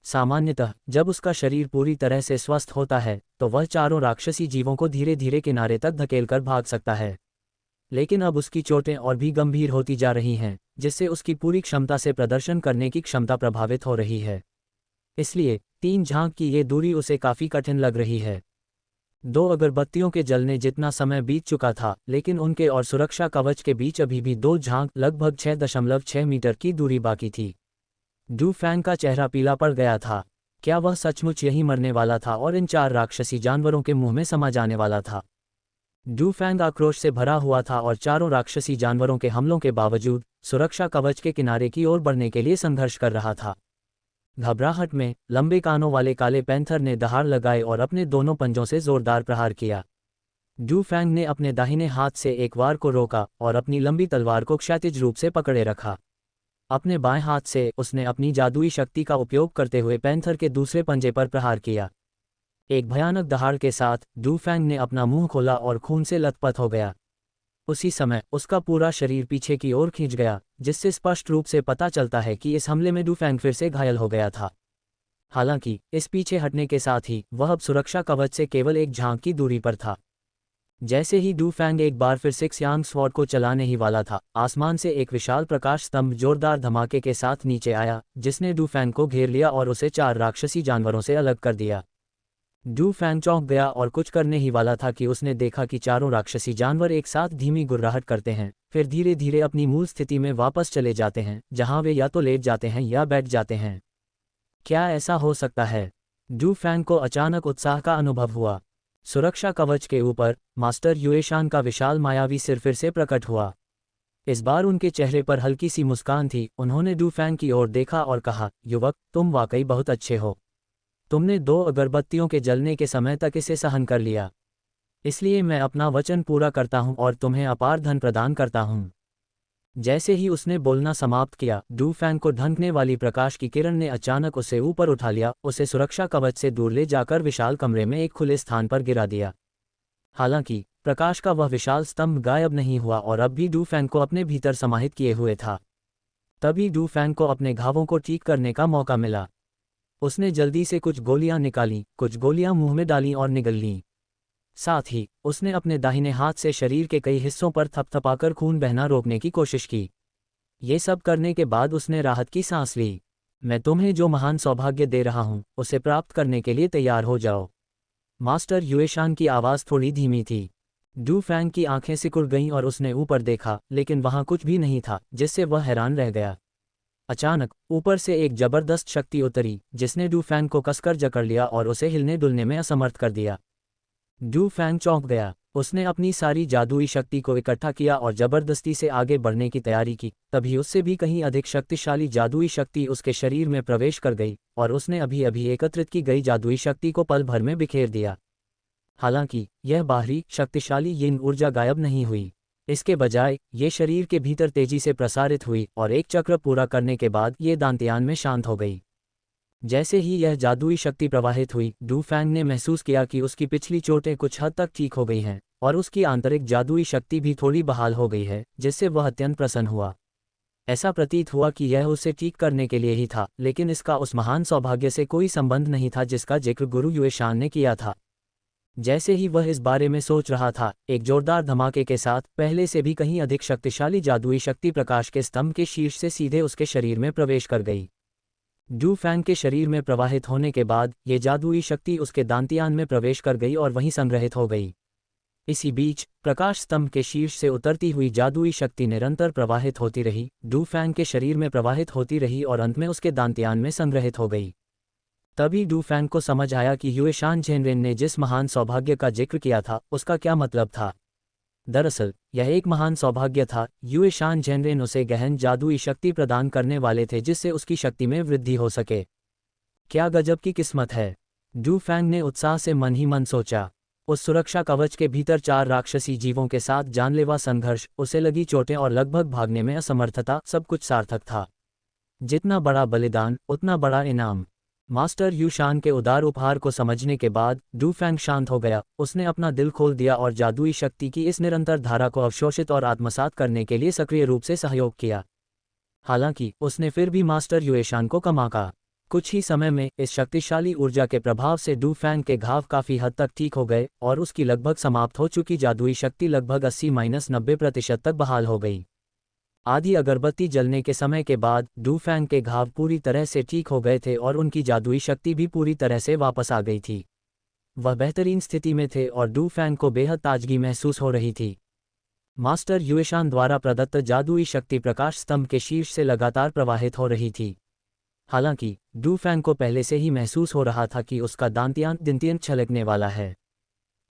सामान्यतः जब उसका शरीर पूरी तरह से स्वस्थ होता है तो वह चारों राक्षसी जीवों को धीरे धीरे किनारे तक धकेलकर भाग सकता है, लेकिन अब उसकी चोटें और भी गंभीर होती जा रही हैं, जिससे उसकी पूरी क्षमता से प्रदर्शन करने की क्षमता प्रभावित हो रही है। इसलिए 3 झांक की ये दूरी उसे काफ़ी कठिन लग रही है। 2 अगरबत्तियों के जलने जितना समय बीत चुका था, लेकिन उनके और सुरक्षा कवच के बीच अभी भी 2 झांक लगभग 6.6 मीटर की दूरी बाकी थी। डू फैंग का चेहरा पीला पड़ गया था। क्या वह सचमुच यहीं मरने वाला था और इन 4 राक्षसी जानवरों के मुंह में समा जाने वाला था? डू फैंग आक्रोश से भरा हुआ था और चारों राक्षसी जानवरों के हमलों के बावजूद सुरक्षा कवच के किनारे की ओर बढ़ने के लिए संघर्ष कर रहा था। घबराहट में लंबे कानों वाले काले पैंथर ने दहाड़ लगाए और अपने दोनों पंजों से जोरदार प्रहार किया। डू फैंग ने अपने दाहिने हाथ से एक वार को रोका और अपनी लंबी तलवार को क्षैतिज रूप से पकड़े रखा। अपने बाएं हाथ से उसने अपनी जादुई शक्ति का उपयोग करते हुए पैंथर के दूसरे पंजे पर प्रहार किया। एक भयानक दहाड़ के साथ डू फैंग ने अपना मुंह खोला और खून से लथपथ हो गया। उसी समय उसका पूरा शरीर पीछे की ओर खींच गया, जिससे स्पष्ट रूप से पता चलता है कि इस हमले में डू फैंग फिर से घायल हो गया था। हालांकि इस पीछे हटने के साथ ही वह अब सुरक्षा कवच से केवल एक झांक की दूरी पर था। जैसे ही डू फैंग एक बार फिर सिक्सयांग स्वॉर्ड को चलाने ही वाला था, आसमान से एक विशाल प्रकाश स्तंभ जोरदार धमाके के साथ नीचे आया, जिसने डू फैंग को घेर लिया और उसे 4 राक्षसी जानवरों से अलग कर दिया। डू फैंग चौंक गया और कुछ करने ही वाला था कि उसने देखा कि चारों राक्षसी जानवर एक साथ धीमी गुर्राहट करते हैं, फिर धीरे धीरे अपनी मूल स्थिति में वापस चले जाते हैं, जहां वे या तो लेट जाते हैं या बैठ जाते हैं। क्या ऐसा हो सकता है? डू फैंग को अचानक उत्साह का अनुभव हुआ। सुरक्षा कवच के ऊपर मास्टर युएशान का विशाल मायावी सिर फिर से प्रकट हुआ। इस बार उनके चेहरे पर हल्की सी मुस्कान थी। उन्होंने डू फैंग की ओर देखा और कहा, युवक, तुम वाकई बहुत अच्छे हो। तुमने 2 अगरबत्तियों के जलने के समय तक इसे सहन कर लिया। इसलिए मैं अपना वचन पूरा करता हूं और तुम्हें अपार धन प्रदान करता हूं। जैसे ही उसने बोलना समाप्त किया, डू फैंग को ढंकने वाली प्रकाश की किरण ने अचानक उसे ऊपर उठा लिया, उसे सुरक्षा कवच से दूर ले जाकर विशाल कमरे में एक खुले स्थान पर गिरा दिया। हालांकि प्रकाश का वह विशाल स्तंभ गायब नहीं हुआ और अब भी डू फैंग को अपने भीतर समाहित किए हुए था। तभी डू फैंग को अपने घावों को ठीक करने का मौका मिला। उसने जल्दी से कुछ गोलियां निकालीं, कुछ गोलियां मुंह में डालीं और निगल लीं। साथ ही उसने अपने दाहिने हाथ से शरीर के कई हिस्सों पर थपथपाकर खून बहना रोकने की कोशिश की। ये सब करने के बाद उसने राहत की सांस ली। मैं तुम्हें जो महान सौभाग्य दे रहा हूं, उसे प्राप्त करने के लिए तैयार हो जाओ। मास्टर युएशान की आवाज़ थोड़ी धीमी थी। डू फैंग की आंखें सिकुड़ गईं और उसने ऊपर देखा, लेकिन वहां कुछ भी नहीं था, जिससे वह हैरान रह गया। अचानक ऊपर से एक जबरदस्त शक्ति उतरी, जिसने डू फैंग को कसकर जकड़ लिया और उसे हिलने डुलने में असमर्थ कर दिया। डू फैंग चौंक गया। उसने अपनी सारी जादुई शक्ति को इकट्ठा किया और जबरदस्ती से आगे बढ़ने की तैयारी की। तभी उससे भी कहीं अधिक शक्तिशाली जादुई शक्ति उसके शरीर में प्रवेश कर गई और उसने अभी अभी एकत्रित की गई जादुई शक्ति को पल भर में बिखेर दिया। हालांकि यह बाहरी शक्तिशाली यिन ऊर्जा गायब नहीं हुई। इसके बजाय ये शरीर के भीतर तेजी से प्रसारित हुई और एक चक्र पूरा करने के बाद ये दांतियान में शांत हो गई। जैसे ही यह जादुई शक्ति प्रवाहित हुई, डू फैंग ने महसूस किया कि उसकी पिछली चोटें कुछ हद तक ठीक हो गई हैं और उसकी आंतरिक जादुई शक्ति भी थोड़ी बहाल हो गई है, जिससे वह अत्यंत प्रसन्न हुआ। ऐसा प्रतीत हुआ कि यह उसे ठीक करने के लिए ही था, लेकिन इसका उस महान सौभाग्य से कोई संबंध नहीं था जिसका जिक्र गुरु युएशान ने किया था। जैसे ही वह इस बारे में सोच रहा था, एक जोरदार धमाके के साथ पहले से भी कहीं अधिक शक्तिशाली जादुई शक्ति प्रकाश के स्तंभ के शीर्ष से सीधे उसके शरीर में प्रवेश कर गई। डू फैंग के शरीर में प्रवाहित होने के बाद ये जादुई शक्ति उसके दांतियान में प्रवेश कर गई और वहीं संग्रहित हो गई। इसी बीच प्रकाश स्तंभ के शीर्ष से उतरती हुई जादुई शक्ति निरंतर प्रवाहित होती रही, डू फैंग के शरीर में प्रवाहित होती रही और अंत में उसके दांतियान में संग्रहित हो गई। तभी डू फैंग को समझ आया कि युएशान झेनरेन ने जिस महान सौभाग्य का जिक्र किया था, उसका क्या मतलब था। दरअसल यह एक महान सौभाग्य था। युएशान झेनरेन उसे गहन जादुई शक्ति प्रदान करने वाले थे, जिससे उसकी शक्ति में वृद्धि हो सके। क्या गजब की किस्मत है, डू फैंग ने उत्साह से मन ही मन सोचा। उस सुरक्षा कवच के भीतर 4 राक्षसी जीवों के साथ जानलेवा संघर्ष, उसे लगी चोटें और लगभग भागने में असमर्थता, सब कुछ सार्थक था। जितना बड़ा बलिदान, उतना बड़ा इनाम। मास्टर युशान के उदार उपहार को समझने के बाद डू फैंग शांत हो गया। उसने अपना दिल खोल दिया और जादुई शक्ति की इस निरंतर धारा को अवशोषित और आत्मसात करने के लिए सक्रिय रूप से सहयोग किया। हालांकि उसने फिर भी मास्टर युएशान को कम आंका। कुछ ही समय में इस शक्तिशाली ऊर्जा के प्रभाव से डू फैंग के घाव काफी हद तक ठीक हो गए और उसकी लगभग समाप्त हो चुकी जादुई शक्ति लगभग 80-90% तक बहाल हो गई। आधी अगरबत्ती जलने के समय के बाद डू फैंग के घाव पूरी तरह से ठीक हो गए थे और उनकी जादुई शक्ति भी पूरी तरह से वापस आ गई थी। वह बेहतरीन स्थिति में थे और डू फैंग को बेहद ताजगी महसूस हो रही थी। मास्टर युएशान द्वारा प्रदत्त जादुई शक्ति प्रकाश स्तंभ के शीर्ष से लगातार प्रवाहित हो रही थी। हालांकि डू फैंग को पहले से ही महसूस हो रहा था कि उसका दांतियान दिन छलकने वाला है।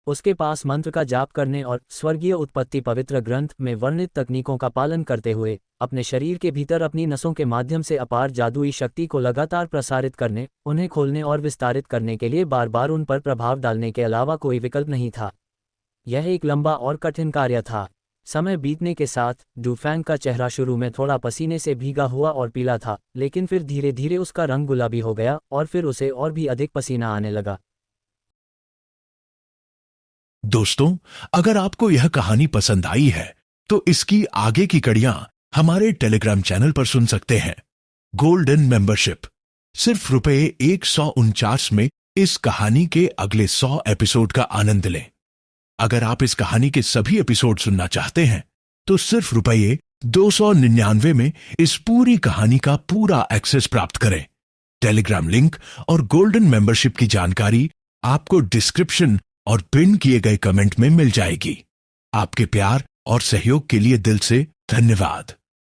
उसके पास मंत्र का जाप करने और स्वर्गीय उत्पत्ति पवित्र ग्रंथ में वर्णित तकनीकों का पालन करते हुए अपने शरीर के भीतर अपनी नसों के माध्यम से अपार जादुई शक्ति को लगातार प्रसारित करने, उन्हें खोलने और विस्तारित करने के लिए बार बार उन पर प्रभाव डालने के अलावा कोई विकल्प नहीं था। यह एक लंबा और कठिन कार्य था। समय बीतने के साथ डू फैंग का चेहरा शुरू में थोड़ा पसीने से भीगा हुआ और पीला था, लेकिन फिर धीरे धीरे उसका रंग गुलाबी हो गया और फिर उसे और भी अधिक पसीना आने लगा। दोस्तों, अगर आपको यह कहानी पसंद आई है तो इसकी आगे की कड़ियां हमारे टेलीग्राम चैनल पर सुन सकते हैं। गोल्डन मेंबरशिप सिर्फ ₹149 में इस कहानी के अगले 100 एपिसोड का आनंद लें। अगर आप इस कहानी के सभी एपिसोड सुनना चाहते हैं तो सिर्फ ₹299 में इस पूरी कहानी का पूरा एक्सेस प्राप्त करें। टेलीग्राम लिंक और गोल्डन मेंबरशिप की जानकारी आपको डिस्क्रिप्शन और पिन किए गए कमेंट में मिल जाएगी। आपके प्यार और सहयोग के लिए दिल से धन्यवाद।